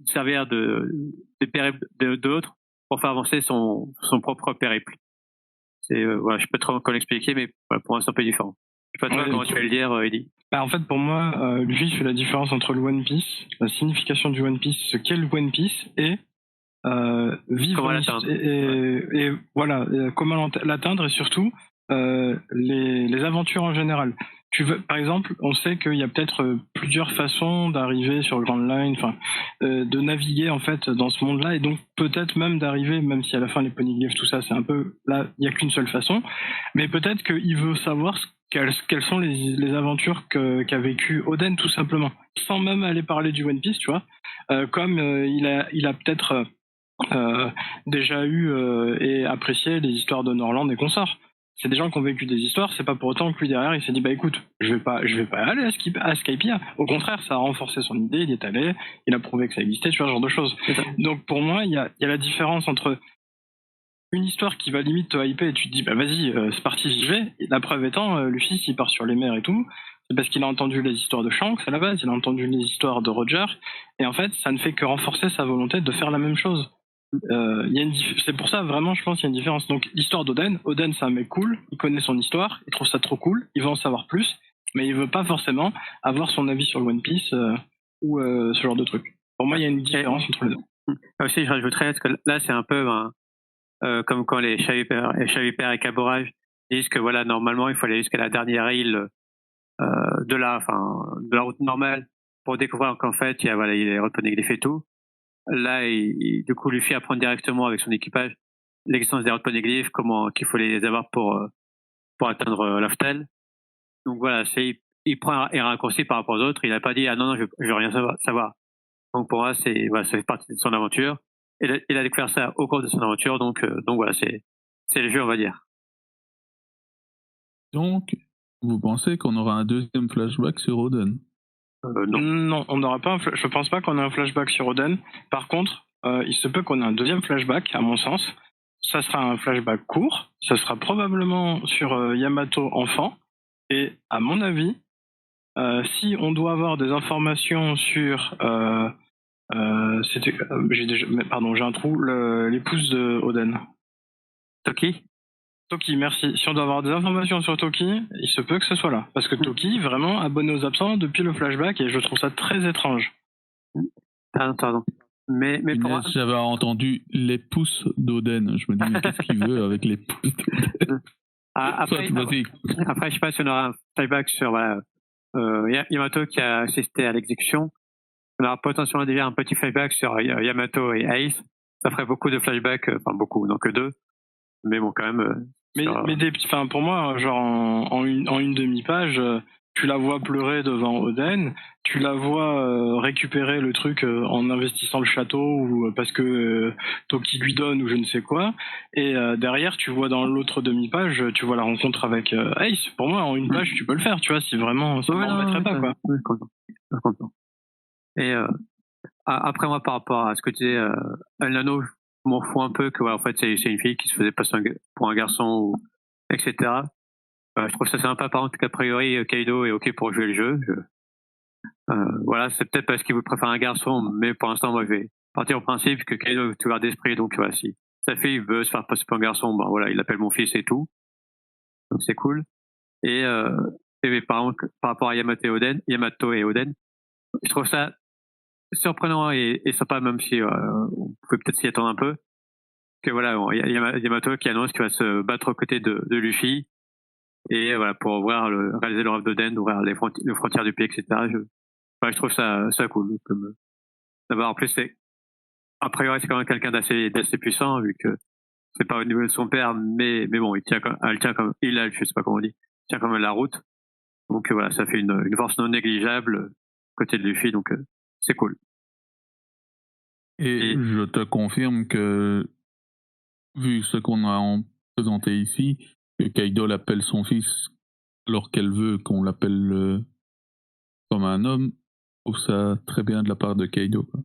servir des périples d'autres pour faire avancer son propre périple. Je sais pas trop comment l'expliquer, mais voilà, pour moi, c'est un peu différent. Je sais pas toi comment tu vas le dire, Eddy. En fait, pour moi, lui, il fait la différence entre le One Piece, la signification du One Piece, ce qu'est le One Piece, et vivre comment l'atteindre. Et voilà, comment l'atteindre, et surtout les aventures en général. Par exemple, on sait qu'il y a peut-être plusieurs façons d'arriver sur Grand Line, de naviguer en fait dans ce monde-là, et donc peut-être même d'arriver, même si à la fin les poneglyphs, tout ça, c'est un peu là, il n'y a qu'une seule façon, mais peut-être qu'il veut savoir quelles sont les aventures qu'a vécu Oden, tout simplement, sans même aller parler du One Piece, tu vois, comme il a peut-être déjà eu et apprécié les histoires de Norland et consorts. c'est des gens qui ont vécu des histoires, c'est pas pour autant que lui derrière il s'est dit bah écoute, je vais pas aller à Skypiea. Au contraire, ça a renforcé son idée, il est allé, il a prouvé que ça existait, tu vois, ce genre de choses. Donc pour moi, il y a la différence entre une histoire qui va limite te hyper et tu te dis bah vas-y, c'est parti, j'y vais. Et la preuve étant, Luffy s'il part sur les mers et tout, c'est parce qu'il a entendu les histoires de Shanks à la base, il a entendu les histoires de Roger, et en fait ça ne fait que renforcer sa volonté de faire la même chose. C'est pour ça vraiment je pense qu'il y a une différence. Donc l'histoire Oden c'est un mec cool, il connaît son histoire, il trouve ça trop cool, il veut en savoir plus, mais il veut pas forcément avoir son avis sur le One Piece ou ce genre de truc. Pour moi il y a une différence entre les deux. Aussi je rajouterais que là c'est un peu comme quand les Chavipers et Caborage disent que voilà normalement il faut aller jusqu'à la dernière île de la route normale pour découvrir qu'en fait il y a les Poneglyph et tout. Là, du coup, Luffy apprend directement avec son équipage l'existence des Poneglyph, comment qu'il faut les avoir pour atteindre Loftel. Donc voilà, il prend un raccourci par rapport aux autres. Il n'a pas dit ah non je veux rien savoir. Donc pour moi ça fait partie de son aventure. Il a découvert ça au cours de son aventure. Donc voilà, c'est le jeu, on va dire. Donc vous pensez qu'on aura un deuxième flashback sur Oden? Non, on n'aura pas. Je pense pas qu'on ait un flashback sur Oden. Par contre, il se peut qu'on ait un deuxième flashback, à mon sens. Ça sera un flashback court. Ça sera probablement sur Yamato enfant. Et à mon avis, si on doit avoir des informations sur, j'ai un trou. L'épouse de Oden. Toki, merci. Si on doit avoir des informations sur Toki, il se peut que ce soit là. Parce que Toki, vraiment, abonné aux absents depuis le flashback, et je trouve ça très étrange. Pardon. Mais j'avais entendu l'épouse d'Oden. Je me dis, mais qu'est-ce qu'il veut avec l'épouse d'Oden? Après, je sais pas si on aura un flashback sur Yamato qui a assisté à l'exécution. On aura potentiellement déjà un petit flashback sur Yamato et Ace. Ça ferait beaucoup de flashbacks, beaucoup, non que 2. Mais bon, quand même. Pour moi, genre en une demi-page, tu la vois pleurer devant Oden, tu la vois récupérer le truc en investissant le château ou parce que Toki lui donne ou je ne sais quoi, et derrière tu vois dans l'autre demi-page, tu vois la rencontre avec Ace. Pour moi, en une page, tu peux le faire, tu vois, si vraiment ça m'embêterait pas, quoi. Content. Et après, moi, par rapport à ce que tu disais, El Nano, je m'en fous un peu que en fait c'est une fille qui se faisait passer pour un garçon, etc. Je trouve ça sympa, par contre, qu'a priori Kaido est ok pour jouer le jeu. Voilà, c'est peut-être parce qu'il vous préfère un garçon, mais pour l'instant, moi, je vais partir au principe que Kaido est ouvert d'esprit, donc voilà, si sa fille veut se faire passer pour un garçon, voilà, il l'appelle mon fils et tout. Donc c'est cool. Et par rapport à Yamato et Oden, je trouve ça surprenant et sympa, même si on pouvait peut-être s'y attendre un peu, que voilà, il y a Yamato qui annonce qu'il va se battre aux côtés de Luffy, et voilà, pour réaliser le rêve d'Oden, d'ouvrir les frontières du pays, etc. Je trouve ça cool. D'abord, en plus, a priori, c'est quand même quelqu'un d'assez puissant, vu que c'est pas au niveau de son père, mais bon, je sais pas comment on dit, il tient quand même la route. Donc voilà, ça fait une force non négligeable côté de Luffy, donc c'est cool. Et je te confirme que, vu ce qu'on a présenté ici, que Kaido l'appelle son fils alors qu'elle veut qu'on l'appelle comme un homme, je trouve ça très bien de la part de Kaido, quoi.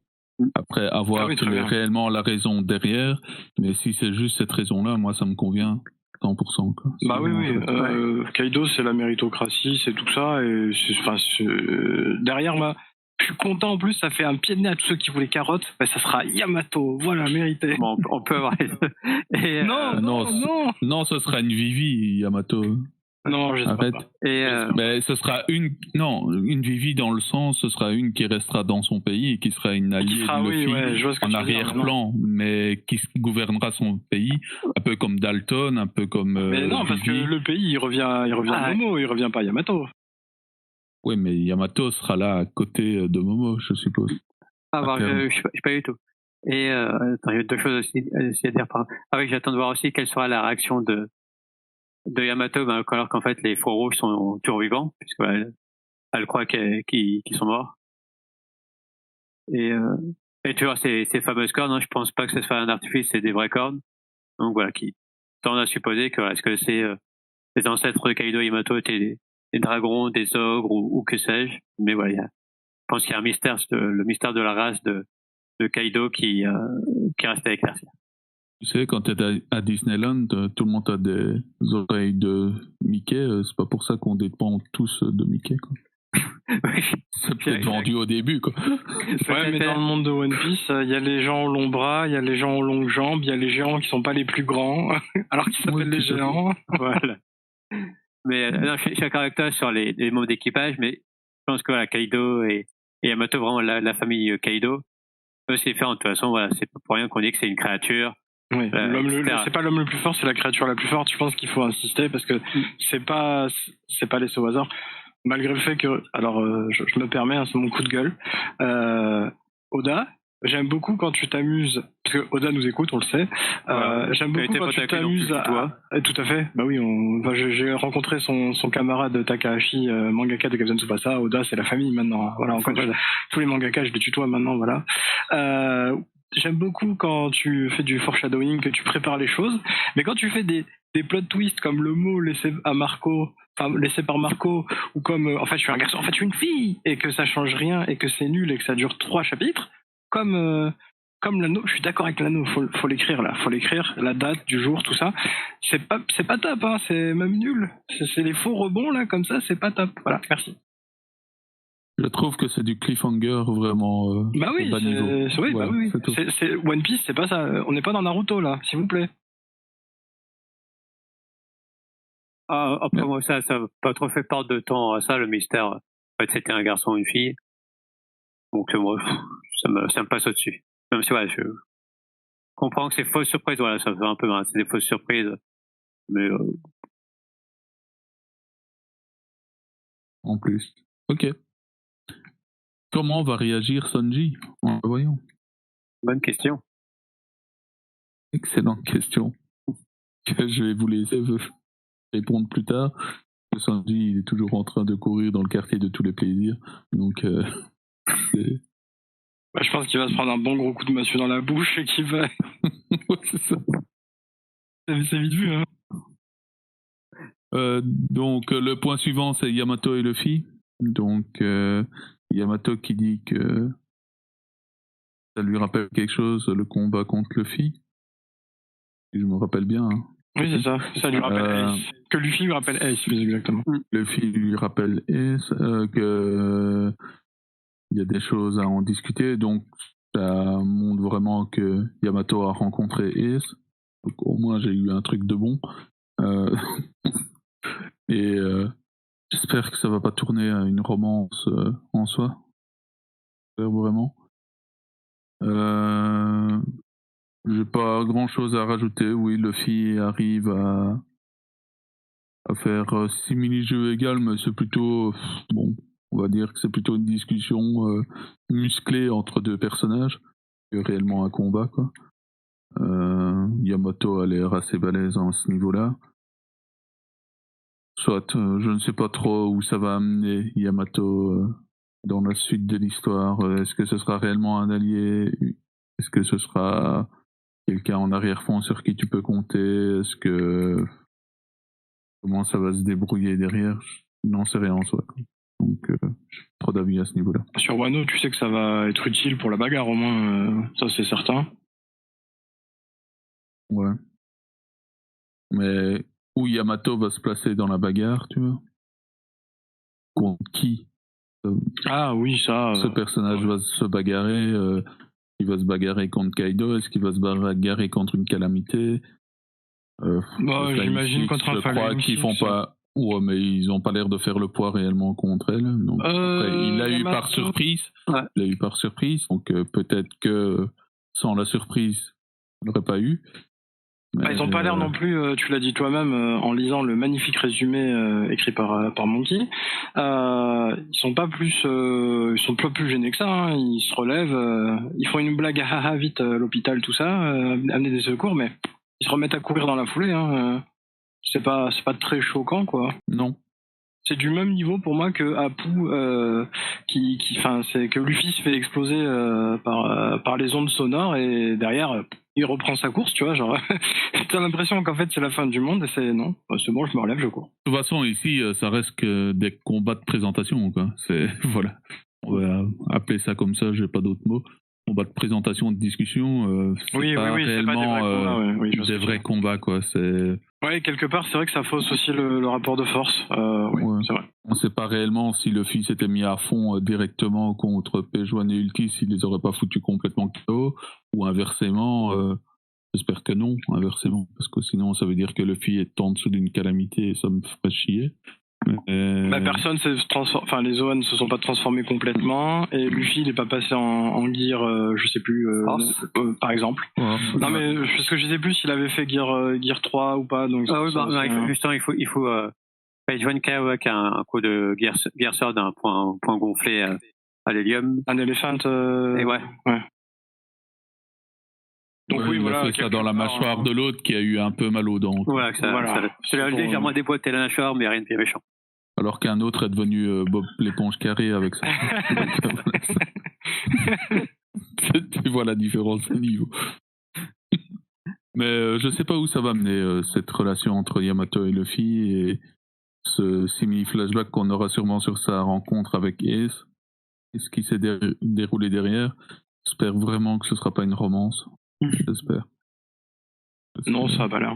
Après, avoir réellement la raison derrière, mais si c'est juste cette raison-là, moi ça me convient 100%, quoi. Bah oui. Kaido, c'est la méritocratie, c'est tout ça, et derrière, moi, je suis content. En plus, ça fait un pied de nez à tous ceux qui voulaient carottes. Ça sera Yamato, voilà, mérité. Bon, on peut avoir. Non, ce sera une Vivi, Yamato. Non, j'espère pas. Mais ce sera une Vivi dans le sens, ce sera une qui restera dans son pays et qui sera une alliée de Luffy en arrière-plan, mais qui gouvernera son pays, un peu comme Dalton, un peu comme. Mais non, parce que le pays, il revient à Momo, il revient pas à Yamato. Oui, mais Yamato sera là à côté de Momo, je suppose. Je sais pas du tout. Et il y a deux choses aussi à dire. J'attends de voir aussi quelle sera la réaction de Yamato, alors qu'en fait les faux rouges sont toujours vivants, puisqu'elle croit qu'ils sont morts. Et tu vois, ces fameuses cornes, je pense pas que ce soit un artifice, c'est des vraies cornes. Donc voilà, qui tendent à supposer que est-ce que c'est les ancêtres de Kaido et Yamato étaient des dragons, des ogres ou que sais-je. Mais voilà, je pense qu'il y a un mystère, le mystère de la race de Kaido qui reste à éclaircir. Tu sais, quand tu es à Disneyland, tout le monde a des oreilles de Mickey. C'est pas pour ça qu'on dépend tous de Mickey, quoi. C'est peut-être vendu au début, quoi. Ouais, mais dans le monde de One Piece, il y a les gens aux longs bras, il y a les gens aux longues jambes, il y a les géants qui sont pas les plus grands, alors qu'ils s'appellent les géants. Voilà. Mais non, je suis d'accord avec toi sur les membres d'équipage, mais je pense que voilà, Kaido et Yamato, vraiment la famille Kaido, eux c'est fait de toute façon, voilà, c'est pas pour rien qu'on dit que c'est une créature. Oui, c'est pas l'homme le plus fort, c'est la créature la plus forte. Je pense qu'il faut insister parce que c'est pas laissé au hasard. Malgré le fait que, alors je me permets, hein, c'est mon coup de gueule. Oda, j'aime beaucoup quand tu t'amuses, parce que Oda nous écoute, on le sait. J'aime beaucoup quand tu t'amuses tout à fait. Bah oui, j'ai rencontré son camarade Takahashi, mangaka de Captain Tsubasa. Oda, c'est la famille maintenant. Voilà, tous les mangakas, je les tutoie maintenant. Voilà. J'aime beaucoup quand tu fais du foreshadowing, que tu prépares les choses, mais quand tu fais des plot twists comme le mot laissé par Marco, ou comme en fait je suis un garçon, en fait je suis une fille, et que ça change rien, et que c'est nul, et que ça dure 3 chapitres, comme l'anneau, je suis d'accord avec l'anneau, faut l'écrire là, faut l'écrire, la date du jour, tout ça, c'est pas top, hein, c'est même nul, c'est les faux rebonds là, comme ça, c'est pas top, voilà, merci. Je trouve que c'est du cliffhanger vraiment bah oui, bas niveau. Oui, voilà, bah oui. C'est One Piece, c'est pas ça. On n'est pas dans Naruto là, s'il vous plaît. Après moi, ça pas trop fait part de temps à ça, le mystère. En fait, c'était un garçon ou une fille. Donc moi, ça me passe au-dessus. Même si ouais, je comprends que c'est fausse surprise, voilà, ça fait un peu mal, c'est des fausses surprises. Mais en plus. Ok. Comment va réagir Sanji en le voyant? Bonne question. Excellente question. Je vais vous laisser répondre plus tard. Sanji, il est toujours en train de courir dans le quartier de tous les plaisirs. Donc, je pense qu'il va se prendre un bon gros coup de massue dans la bouche et qu'il va. Ouais, c'est ça. C'est vite vu, hein. Donc, le point suivant, c'est Yamato et Luffy. Donc, Yamato qui dit que ça lui rappelle quelque chose, le combat contre Luffy. Si je me rappelle bien. Hein. Oui, c'est ça. Ça lui rappelle Ace. Que Luffy lui rappelle Ace, plus exactement. Luffy lui rappelle Ace, que il y a des choses à en discuter. Donc, ça montre vraiment que Yamato a rencontré Ace. Donc, au moins, j'ai eu un truc de bon. Et j'espère que ça va pas tourner à une romance en soi. J'espère vraiment. J'ai pas grand chose à rajouter. Oui, Luffy arrive à faire simili-jeu égal, mais c'est plutôt bon. On va dire que c'est plutôt une discussion musclée entre deux personnages que réellement un combat, quoi. Yamato a l'air assez balèze à ce niveau-là. Soit, je ne sais pas trop où ça va amener Yamato dans la suite de l'histoire. Est-ce que ce sera réellement un allié? Est-ce que ce sera quelqu'un en arrière-fond sur qui tu peux compter? Est-ce que comment ça va se débrouiller derrière? Je n'en sais rien en soi. Donc, trop d'avis à ce niveau-là. Sur Wano, tu sais que ça va être utile pour la bagarre, au moins, ça c'est certain. Ouais. Mais où Yamato va se placer dans la bagarre, tu vois? Contre qui? Ah oui, ça. Ce personnage va se bagarrer. Il va se bagarrer contre Kaido. Est-ce qu'il va se bagarrer contre une calamité? J'imagine contre un Flying Six. Je crois qu'ils font pas. Ouais, mais ils n'ont pas l'air de faire le poids réellement contre elle. Donc, après, il l'a eu par surprise. Ouais. Il l'a eu par surprise. Donc peut-être que sans la surprise, il n'aurait pas eu. Mais ils n'ont pas l'air non plus, tu l'as dit toi-même en lisant le magnifique résumé écrit par Monkey. Ils sont pas plus gênés que ça. Hein. Ils se relèvent, ils font une blague vite à l'hôpital, tout ça, amener des secours, mais ils se remettent à courir dans la foulée. Hein. C'est pas très choquant, quoi. Non. C'est du même niveau pour moi que Apu, c'est que Luffy se fait exploser par les ondes sonores et derrière, il reprend sa course, tu vois, genre, t'as l'impression qu'en fait c'est la fin du monde et c'est non, c'est bon, je me relève, je cours. De toute façon, ici, ça reste que des combats de présentation, quoi. C'est, voilà. On va appeler ça comme ça, j'ai pas d'autres mots. Combat de présentation, de discussion, c'est Oui, pas oui, c'est pas des réellement vrais combats, ouais. Oui, je vois ce des que tu veux vrais dire. combats, quoi. C'est, Ouais, quelque part, c'est vrai que ça fausse aussi le rapport de force. Oui, ouais. c'est vrai. On sait pas réellement si le fils s'était mis à fond directement contre Pejuan et Ulti, s'il les aurait pas foutus complètement KO, ou inversement. J'espère que non, inversement, parce que sinon ça veut dire que le fils est en dessous d'une calamité et ça me ferait chier. Bah, personne s'est transformé, enfin les Zoan ne se sont pas transformés complètement et Luffy il est pas passé en gear, je sais plus, par exemple. Ouais. Non mais parce que je sais plus s'il avait fait gear 3 ou pas. Donc Ah oui, justement, il faut Pejuan KO avec un coup de gear sword d'un point gonflé à l'hélium. un elephant. Et ouais. Donc ouais, oui, il voilà. a fait ça dans la mâchoire de l'autre qui a eu un peu mal aux dents. Voilà, ça a légèrement déboîté la mâchoire, mais rien de méchant. Alors qu'un autre est devenu Bob l'éponge carrée avec ça. Tu vois la différence au niveau. Mais je sais pas où ça va mener cette relation entre Yamato et Luffy et ce semi-flashback qu'on aura sûrement sur sa rencontre avec Ace et ce qui s'est déroulé derrière. J'espère vraiment que ce sera pas une romance. J'espère. Non, ça a pas l'air.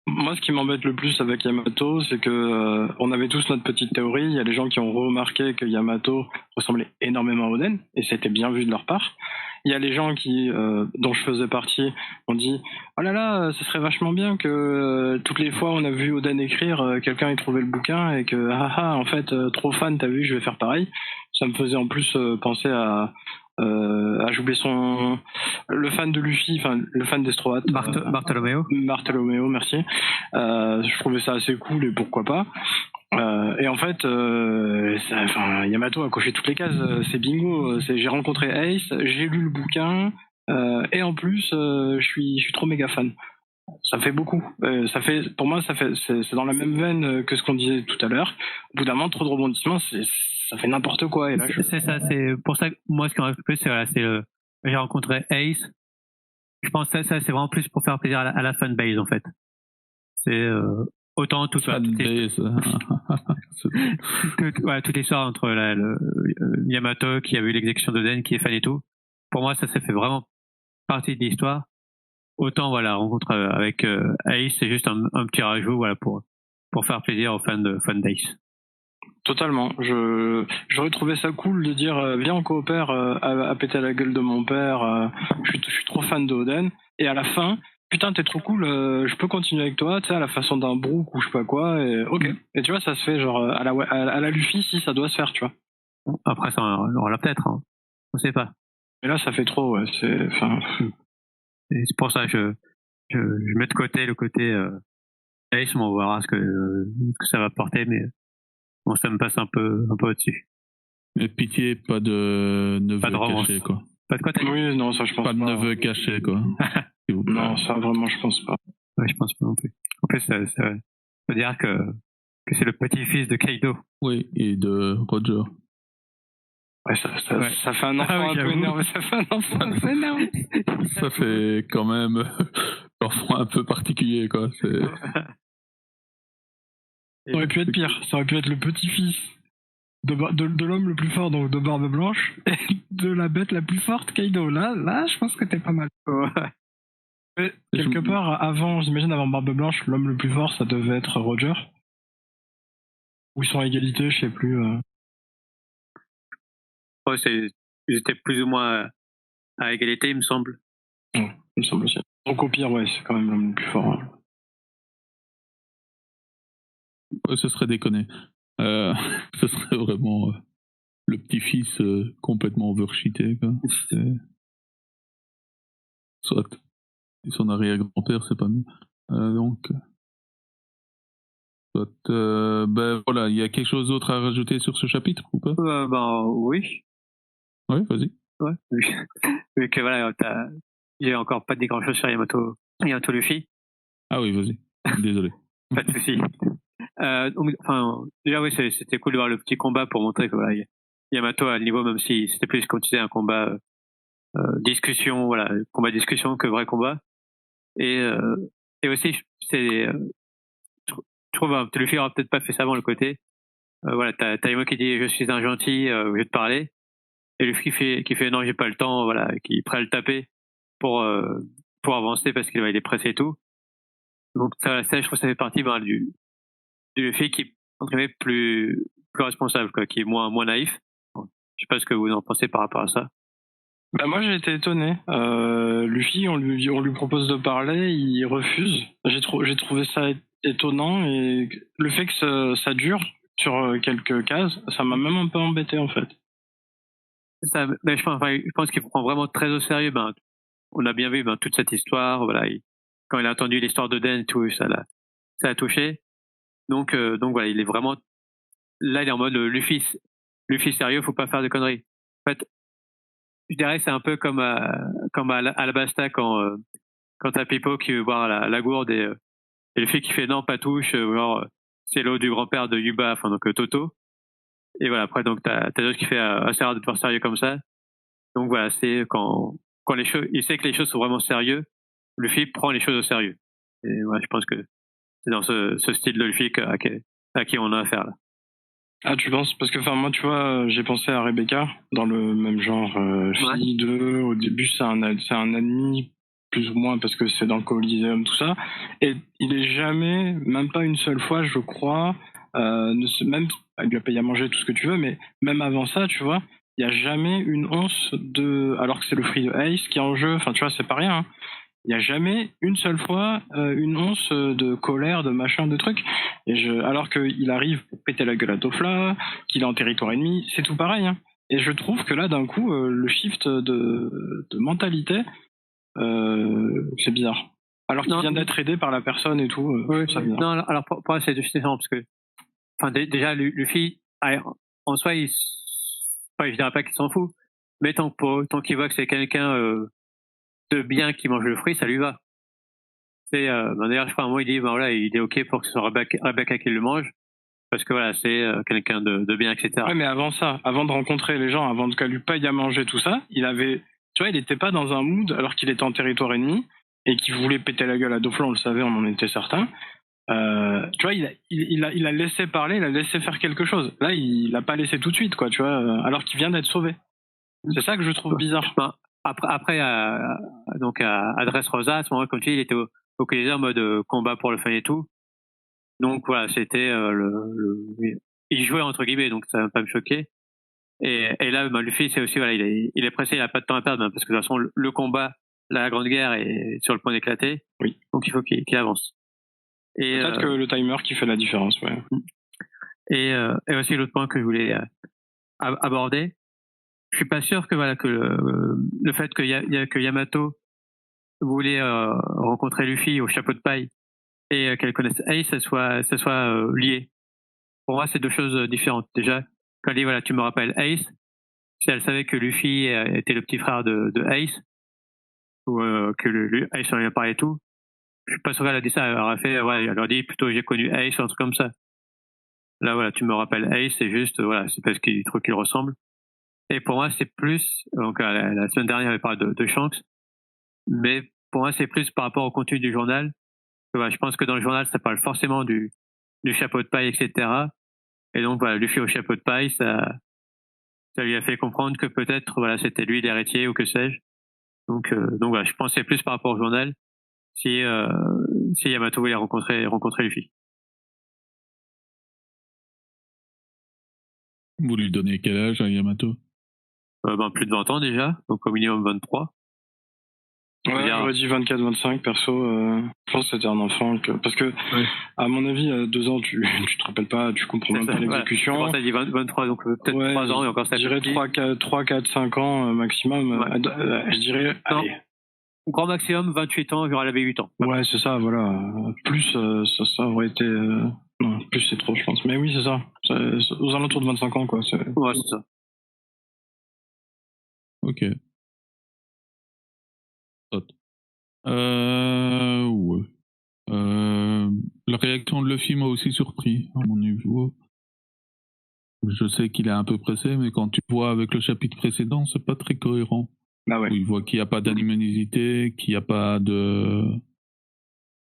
Moi, ce qui m'embête le plus avec Yamato, c'est que on avait tous notre petite théorie. Il y a des gens qui ont remarqué que Yamato ressemblait énormément à Oden, et c'était bien vu de leur part. Il y a les gens qui, dont je faisais partie, ont dit « Oh là là, ce serait vachement bien que toutes les fois on a vu Oden écrire, quelqu'un ait trouvé le bouquin et que, en fait, trop fan, t'as vu, je vais faire pareil. » Ça me faisait en plus penser à j'ai oublié le fan de Luffy, enfin le fan d'Estroat, Bartolomeo, merci. Je trouvais ça assez cool et pourquoi pas. Et en fait, Yamato a coché toutes les cases, c'est bingo. J'ai rencontré Ace, j'ai lu le bouquin, et en plus, je suis trop méga fan. Ça fait beaucoup. Pour moi, c'est dans la même veine que ce qu'on disait tout à l'heure. Au bout d'un moment, trop de rebondissements, ça fait n'importe quoi. Et là, c'est ça, c'est pour ça que moi, ce qui m'a fait plus, j'ai rencontré Ace. Je pense que ça, c'est vraiment plus pour faire plaisir à la fanbase, en fait. C'est autant toute l'histoire entre Yamato qui a vu l'exécution d'Oden, qui est fan et tout. Pour moi, ça fait vraiment partie de l'histoire. Autant voilà, rencontre avec Ace, c'est juste un petit rajout, voilà, pour faire plaisir aux fans d'Ace. Totalement. J'aurais trouvé ça cool de dire viens on coopère à péter la gueule de mon père. Je suis trop fan de Oden. Et à la fin, putain t'es trop cool. Je peux continuer avec toi, tu sais, à la façon d'un brook ou je sais pas quoi. Et ok. Et tu vois, ça se fait genre à la Luffy, si ça doit se faire, tu vois. Après ça, on l'a peut-être. Hein. On sait pas. Mais là, ça fait trop. Ouais. C'est pour ça que je mets de côté le côté Ace, on verra ce que ça va porter, mais bon, ça me passe un peu au-dessus. Mais pitié, pas de neveu caché, quoi. Pas de quoi t'as Oui, non, ça je pense pas. Pas de neveu caché, quoi. Non, ça vraiment, je pense pas. Ouais, je pense pas non plus. En plus, ça veut dire que c'est le petit-fils de Kaido. Oui, et de Roger. Ouais, ça fait un enfant un peu énervé. Ça fait un enfant un peu énervé. Ça fait quand même un enfant un peu particulier, quoi. Ça aurait pu être pire. Ça aurait pu être le petit-fils de l'homme le plus fort, donc de Barbe Blanche, et de la bête la plus forte, Kaido. Là, je pense que t'es pas mal. Ouais. Quelque part, j'imagine avant Barbe Blanche, l'homme le plus fort, ça devait être Roger. Ou ils sont à égalité, je sais plus. Ouais, ils étaient plus ou moins à égalité, il me semble. Ouais, il me semble aussi. Donc au pire, ouais, c'est quand même l'homme le plus fort. Hein. Ouais, ce serait déconné. Ce serait vraiment le petit-fils complètement overcheaté, quoi. Soit. Et son arrière-grand-père, c'est pas mieux. Donc. Soit. Ben voilà, il y a quelque chose d'autre à rajouter sur ce chapitre ou pas Oui. Ouais, vas-y. Ouais. Vu que voilà, j'ai encore pas dit grand-chose sur Yamato Luffy. Ah oui, vas-y. Désolé. Pas de souci. Déjà oui, c'était cool de voir le petit combat pour montrer que voilà, Yamato a le niveau, même si c'était plus comme tu disais un combat discussion, voilà, combat discussion que vrai combat. Et, et aussi, je trouve que Luffy aura peut-être pas fait ça avant le côté. Voilà, t'as Imo qui dit je suis un gentil, je vais te parler. Et Luffy qui fait non, j'ai pas le temps, voilà, qui est prêt à le taper pour, pour avancer parce qu'il il est pressé et tout. Donc ça, je trouve que ça fait partie du Luffy qui est entre guillemets plus responsable, quoi, qui est moins naïf. Bon, je sais pas ce que vous en pensez par rapport à ça. Bah moi j'ai été étonné. Luffy, on lui propose de parler, il refuse. J'ai trouvé ça étonnant et le fait que ça dure sur quelques cases, ça m'a même un peu embêté en fait. Ça, mais je pense qu'il prend vraiment très au sérieux. Ben, on a bien vu toute cette histoire. Voilà, quand il a entendu l'histoire de Den, et tout, ça l'a touché. Donc voilà, il est vraiment là, il est en mode Luffy sérieux, faut pas faire de conneries. En fait, je dirais que c'est un peu comme à Alabasta quand t'as Pipo qui veut boire la gourde et Luffy qui fait non, pas touche, genre c'est l'eau du grand-père de Yuba, enfin donc Toto. Et voilà, après donc t'as d'autres qui fait assez rare de te voir sérieux comme ça. Donc voilà, c'est quand les choses, il sait que les choses sont vraiment sérieux, Luffy prend les choses au sérieux. Et ouais, je pense que c'est dans ce style de Luffy à qui on a affaire là. Ah, tu penses? Parce que, enfin, moi, tu vois, j'ai pensé à Rebecca, dans le même genre, fille de, au début, c'est un ennemi, plus ou moins, parce que c'est dans le Coliseum, tout ça. Et il est jamais, même pas une seule fois, je crois, même, il lui a payé à manger tout ce que tu veux, mais même avant ça, tu vois, il n'y a jamais une once alors que c'est le fruit de Ace qui est en jeu, enfin, tu vois, c'est pas rien, hein. Il n'y a jamais une seule fois une once de colère, de machin, de trucs. Alors qu'il arrive pour péter la gueule à Dofla, qu'il est en territoire ennemi, c'est tout pareil, hein. Et je trouve que là, d'un coup, le shift de mentalité, c'est bizarre. Alors qu'il vient d'être aidé par la personne et tout, ça bizarre. Non, alors pour moi c'est différent parce que, enfin déjà Luffy, en soi, je dirais pas qu'il s'en fout, mais tant qu'il voit que c'est quelqu'un de bien qui mange le fruit, ça lui va. D'ailleurs, je crois, à un moment, il dit, voilà, il est OK pour que ce soit Rebecca qui le mange, parce que voilà, c'est quelqu'un de bien, etc. Ouais, mais avant ça, avant de rencontrer les gens, avant qu'elle lui paye à manger, tout ça, il était pas dans un mood, alors qu'il était en territoire ennemi, et qu'il voulait péter la gueule à Dofla, on le savait, on en était certain. Tu vois, il a laissé parler, il a laissé faire quelque chose. Là, il l'a pas laissé tout de suite, quoi, tu vois, alors qu'il vient d'être sauvé. C'est ça que je trouve bizarre. Après donc à Dressrosa, à ce moment-là, comme tu dis, il était au Colisée en mode combat pour le fun et tout. Donc voilà, c'était il jouait entre guillemets, donc ça va pas me choquer. Et là, Luffy, c'est aussi, voilà, il est pressé, il a pas de temps à perdre, parce que de toute façon, le combat, la Grande Guerre est sur le point d'éclater. Oui. Donc il faut qu'il avance. Et peut-être que le timer qui fait la différence, ouais. Et aussi l'autre point que je voulais aborder, je suis pas sûr que voilà que le fait que Yamato voulait rencontrer Luffy au chapeau de paille et qu'elle connaisse Ace, ça soit lié. Pour moi, c'est deux choses différentes. Déjà, quand elle dit voilà, tu me rappelles Ace, si elle savait que Luffy était le petit frère de Ace, ou que Ace en lui a parlé et tout, je suis pas sûr qu'elle a dit ça. Elle aurait fait, ouais, elle leur dit plutôt j'ai connu Ace ou un truc comme ça. Là, voilà, tu me rappelles Ace, c'est juste, voilà, c'est parce qu'il trouve qu'il ressemble. Et pour moi, c'est plus, donc la semaine dernière, avait parlé de Shanks, mais pour moi, c'est plus par rapport au contenu du journal. Voilà, je pense que dans le journal, ça parle forcément du chapeau de paille, etc. Et donc, voilà, Luffy au chapeau de paille, ça lui a fait comprendre que peut-être, voilà, c'était lui l'héritier ou que sais-je. Donc voilà, je pense que c'est plus par rapport au journal si Yamato voulait rencontrer Luffy. Vous lui donnez quel âge à Yamato? Plus de 20 ans déjà, donc au minimum 23. Ouais, j'aurais dit 24-25, perso. Je pense que c'était un enfant. Parce que, à mon avis, à 2 ans, tu te rappelles pas, tu comprends même pas l'exécution. Voilà. Ça dit 23, donc peut-être 3 ans et encore ça. Je dirais 3, 4, 5 ans maximum. Ouais. Je dirais. Non. Grand maximum, 28 ans, j'aurais avait 8 ans. Ouais, c'est ça, voilà. Plus, ça aurait été. Non, plus c'est trop, je pense. Mais oui, c'est ça. Aux alentours de 25 ans, quoi. Ouais, c'est ça. Ok. Ouais. La réaction de Luffy m'a aussi surpris, à mon niveau. Je sais qu'il est un peu pressé, mais quand tu vois avec le chapitre précédent, c'est pas très cohérent. Bah ouais. Où il voit qu'il n'y a pas d'animosité, qu'il n'y a pas de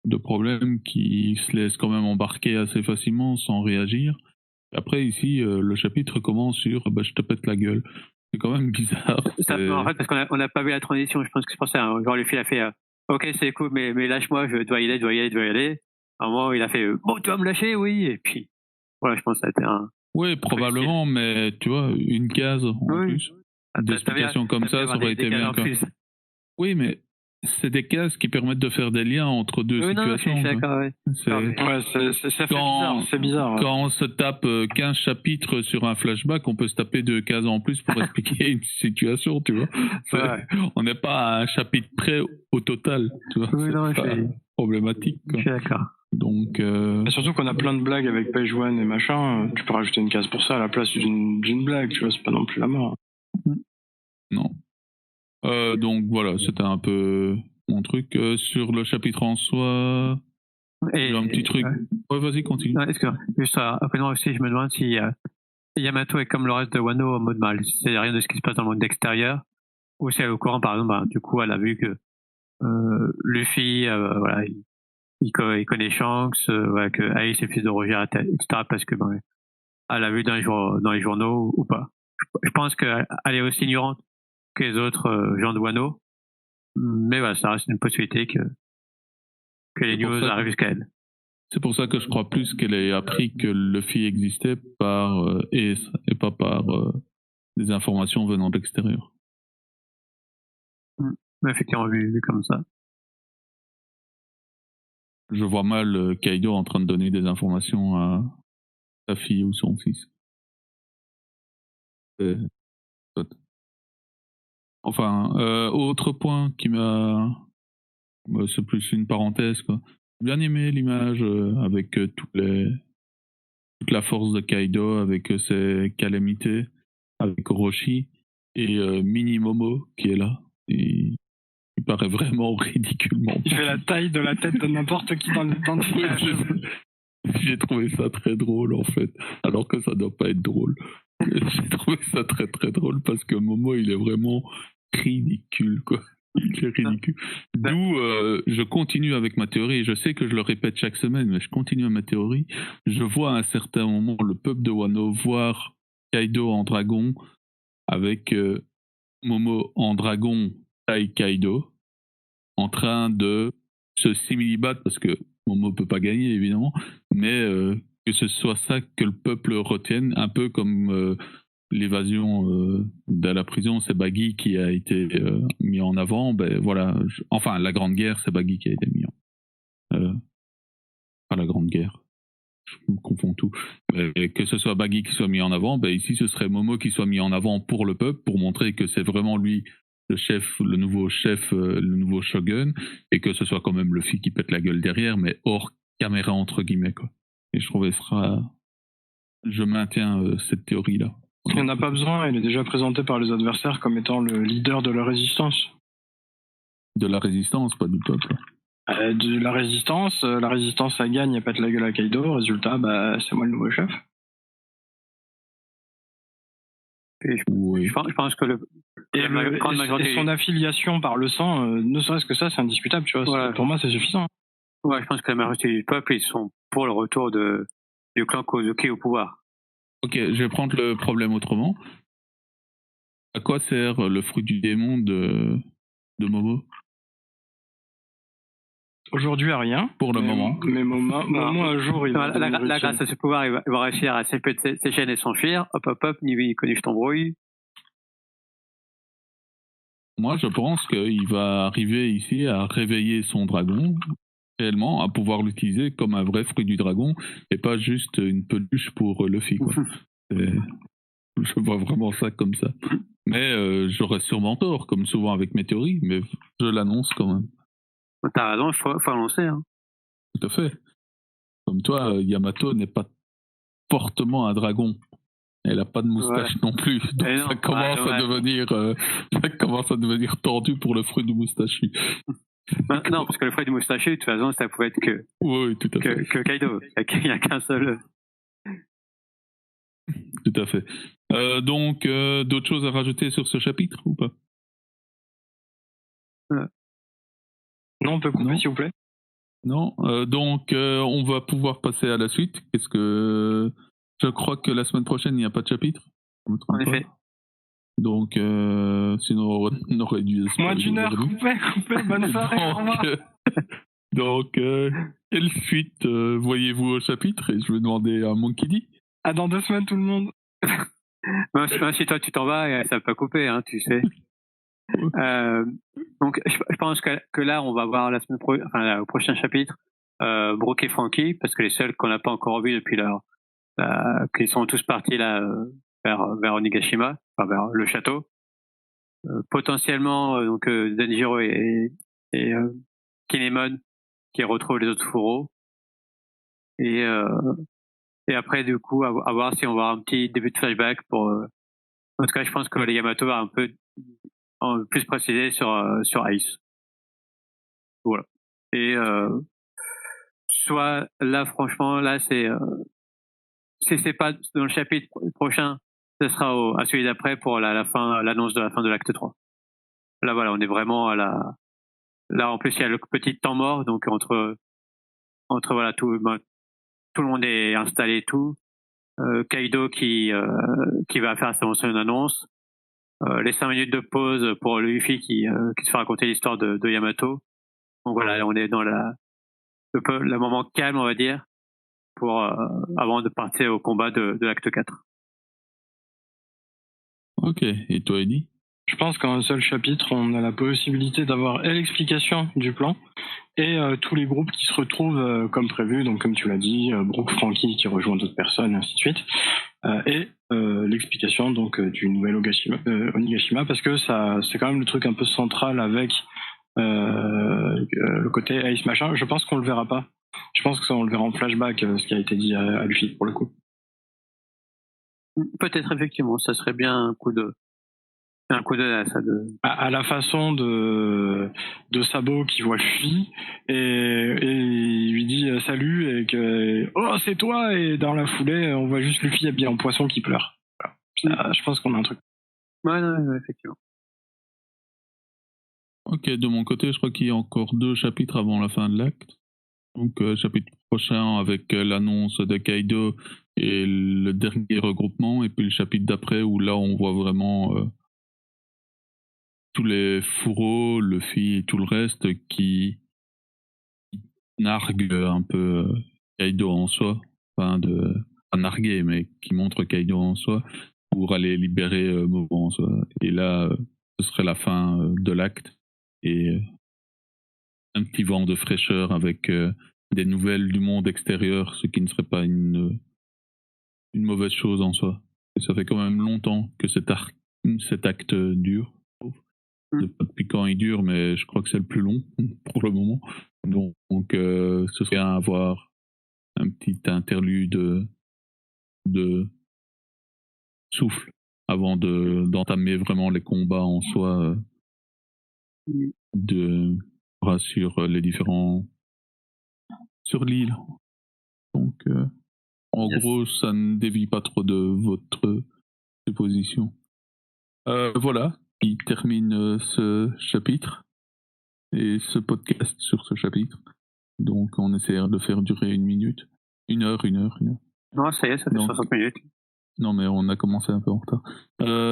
de problème qui se laisse quand même embarquer assez facilement sans réagir. Après, ici, le chapitre commence sur bah, je te pète la gueule. C'est quand même bizarre. En fait, parce qu'on n'a pas vu la transition, je pense que c'est pour ça. Hein. Genre, le fil a fait ok, c'est cool, mais lâche-moi, je dois y aller. À un moment, il a fait bon, tu vas me lâcher, oui. Et puis, voilà, je pense que ça a été un. Oui, probablement, mais tu vois, une case en plus. Des explications comme ça aurait été bien. Oui, mais c'est des cases qui permettent de faire des liens entre deux situations. Non, d'accord, ouais. C'est bizarre. Quand on se tape 15 chapitres sur un flashback, on peut se taper 2 cases en plus pour expliquer une situation, tu vois. On n'est pas à un chapitre près au total, tu vois. C'est problématique. Quoi. Je suis d'accord. Donc, surtout qu'on a plein de blagues avec page one et machin, tu peux rajouter une case pour ça à la place d'une blague, tu vois, c'est pas non plus la mort. Non. Donc voilà, c'était un peu mon truc. Sur le chapitre en soi, un petit truc. Ouais, vas-y, continue. Non, juste après moi aussi, je me demande si Yamato est comme le reste de Wano en mode mal. C'est rien de ce qui se passe dans le monde extérieur. Ou si elle est au courant, par exemple, du coup, elle a vu que Luffy, voilà, il connaît Shanks, voilà, que Ace est fils de Roger, etc. Parce que elle a vu dans les journaux ou pas. Je pense qu'elle est aussi ignorante que les autres gens de Wano. Mais voilà, ça reste une possibilité que les news arrivent jusqu'à elle. C'est pour ça que je crois plus qu'elle ait appris que Luffy existait par Ace et pas par des informations venant de l'extérieur. Effectivement, vu comme ça. Je vois mal Kaido en train de donner des informations à sa fille ou son fils. Enfin, autre point qui m'a... c'est plus une parenthèse, quoi. J'ai bien aimé l'image avec toute la force de Kaido, avec ses calamités, avec Roshi et Mini Momo qui est là. Et il paraît vraiment ridiculement. Il fait la taille de la tête de n'importe qui dans le film. J'ai trouvé ça très drôle en fait, alors que ça doit pas être drôle. J'ai trouvé ça très très drôle parce que Momo il est vraiment ridicule quoi. Il est ridicule. D'où je continue avec ma théorie. Je sais que je le répète chaque semaine, mais je continue à ma théorie. Je vois à un certain moment le peuple de Wano voir Kaido en dragon avec Momo en dragon taille Kaido en train de se simili-battre parce que Momo peut pas gagner évidemment, mais que ce soit ça que le peuple retienne, un peu comme l'évasion de la prison, c'est Baggy qui a été mis en avant. Ben voilà, enfin la Grande Guerre, c'est Baggy qui a été mis en. Pas la Grande Guerre, je me confonds tout. Que ce soit Baggy qui soit mis en avant, ben ici ce serait Momo qui soit mis en avant pour le peuple, pour montrer que c'est vraiment lui le chef, le nouveau shogun, et que ce soit quand même Luffy qui pète la gueule derrière, mais hors caméra entre guillemets quoi. Et je trouvais je maintiens cette théorie là. Il n'y en a pas besoin, il est déjà présenté par les adversaires comme étant le leader de la résistance. De la résistance, pas du peuple. De la résistance elle gagne, elle pète la gueule à Kaido, résultat, c'est moi le nouveau chef. Oui. Je pense que et son affiliation par le sang, ne serait-ce que ça, c'est indiscutable, tu vois. Voilà. Pour moi, c'est suffisant. Ouais, je pense que la majorité du peuple, ils sont pour le retour du clan Kozuki au pouvoir. Ok, je vais prendre le problème autrement. À quoi sert le fruit du démon de Momo? Aujourd'hui, à rien. Pour le moment. Mais Momo, un jour, il va... Là, grâce à ce pouvoir, il va réussir à s'épeler ses chaînes et s'enfuir. Hop, ni connu ton bruit. Moi, je pense qu'il va arriver ici à réveiller son dragon, réellement, à pouvoir l'utiliser comme un vrai fruit du dragon, et pas juste une peluche pour Luffy, quoi. Je vois vraiment ça comme ça. Mais j'aurais sûrement tort, comme souvent avec mes théories, mais je l'annonce quand même. T'as raison, il faut annoncer. Hein. Tout à fait. Comme toi, Yamato n'est pas fortement un dragon. Elle a pas de moustache non plus. Donc ça commence à devenir tordu pour le fruit du moustachu. Non, parce que le fruit du moustachu, de toute façon, ça pouvait être que. Oui, tout à fait. Que Kaido. Il n'y a qu'un seul. Tout à fait. Donc, d'autres choses à rajouter sur ce chapitre ou pas? Non, on peut couper, s'il vous plaît. Non, donc on va pouvoir passer à la suite. Je crois que la semaine prochaine il n'y a pas de chapitre. Je me trompe En effet. pas. Donc sinon on aurait dû. Moins d'une heure, coupé, bonne soirée, au revoir. Donc quelle suite voyez-vous au chapitre? Et je vais demander à Monkey D. À dans 2 semaines tout le monde. Même si toi tu t'en vas, ça va pas couper, hein, tu sais. Donc je pense que là on va voir la semaine au prochain chapitre Brooke et Frankie, parce que les seuls qu'on n'a pas encore vus depuis qu'ils sont tous partis là vers Onigashima, enfin vers le château. Potentiellement donc Denjiro et Kinemon qui retrouvent les autres fourreaux, et après du coup à voir si on va avoir un petit début de flashback pour en tout cas je pense que les Yamato va un peu plus préciser sur Ace. Voilà. Et soit là franchement là si c'est pas dans le chapitre prochain, ce sera à celui d'après pour l'annonce de la fin de l'acte 3. Là voilà, on est vraiment là en plus il y a le petit temps mort, donc entre voilà tout le monde est installé et tout. Kaido qui va faire son annonce. Les 5 minutes de pause pour le Luffy qui se fait raconter l'histoire de Yamato. Donc voilà, on est dans le moment calme, on va dire, pour avant de partir au combat de l'acte 4. Ok, et toi Eddie? Je pense qu'en un seul chapitre, on a la possibilité d'avoir l'explication du plan et tous les groupes qui se retrouvent comme prévu, donc comme tu l'as dit, Brooke, Frankie qui rejoint d'autres personnes, ainsi de suite, et l'explication donc du nouvel Onigashima, parce que ça c'est quand même le truc un peu central avec le côté Ace machin. Je pense qu'on le verra pas. Je pense que ça on le verra en flashback, ce qui a été dit à Luffy pour le coup. Peut-être effectivement, ça serait bien un coup de ça à la façon de Sabo qui voit Luffy et il lui dit salut et que oh c'est toi, et dans la foulée on voit juste Luffy habillé en poisson qui pleure. Voilà. Ça, je pense qu'on a un truc. Ouais, non, effectivement. Ok, de mon côté, je crois qu'il y a encore 2 chapitres avant la fin de l'acte. Donc chapitre prochain avec l'annonce de Kaido et le dernier regroupement, et puis le chapitre d'après où là on voit vraiment tous les fourreaux, Luffy et tout le reste qui narguent un peu Kaido en soi, enfin pas narguer, mais qui montrent Kaido en soi pour aller libérer Momo en soi. Et là, ce serait la fin de l'acte et un petit vent de fraîcheur avec des nouvelles du monde extérieur, ce qui ne serait pas une mauvaise chose en soi. Et ça fait quand même longtemps que cet acte dure. Je sais pas depuis quand il dure, mais je crois que c'est le plus long pour le moment. Donc ce serait à avoir un petit interlude de souffle avant d'entamer vraiment les combats en soi sur les différents sur l'île. Donc en gros, ça ne dévie pas trop de votre supposition. Voilà, qui termine ce chapitre et ce podcast sur ce chapitre. Donc on essaiera de faire durer 1 minute, 1 heure. Non, ça y est, ça fait 60 minutes. Non, mais on a commencé un peu en retard.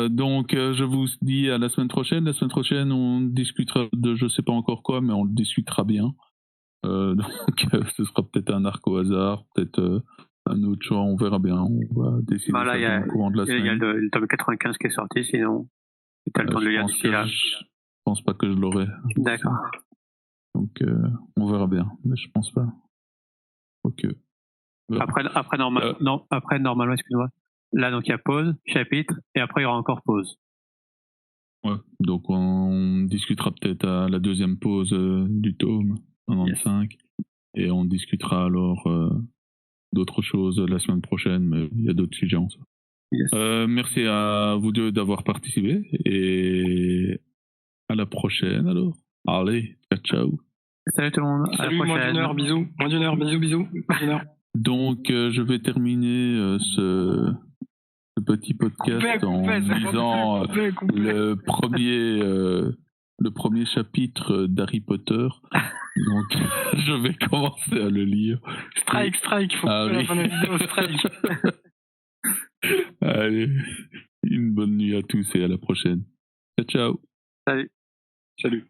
Donc je vous dis à la semaine prochaine. La semaine prochaine, on discutera de je sais pas encore quoi, mais on le discutera bien. Donc ce sera peut-être un arc au hasard, peut-être un autre choix, on verra bien. On va décider ça dans le courant de la semaine. Il y a le tome 95 qui est sorti, sinon tu as le temps de le lire d'ici là. Je pense pas que je l'aurai. D'accord. Donc on verra bien, mais je pense pas. Ok. Après normalement, excuse-moi. Là donc il y a pause, chapitre, et après il y aura encore pause. Ouais, donc on discutera peut-être à la deuxième pause du tome 95, yes. Et on discutera alors d'autres choses la semaine prochaine, mais il y a d'autres sujets en ça. Yes. Merci à vous deux d'avoir participé et à la prochaine alors. Allez, ciao. Salut tout le monde. Salut, moins d'une heure, bisous. Moins d'une heure, bisous. Donc je vais terminer ce petit podcast en lisant le premier le premier chapitre d'Harry Potter. Donc, je vais commencer à le lire. Strike, faut couper la fin de la vidéo, strike. Allez, une bonne nuit à tous et à la prochaine. Ciao, ciao. Salut. Salut.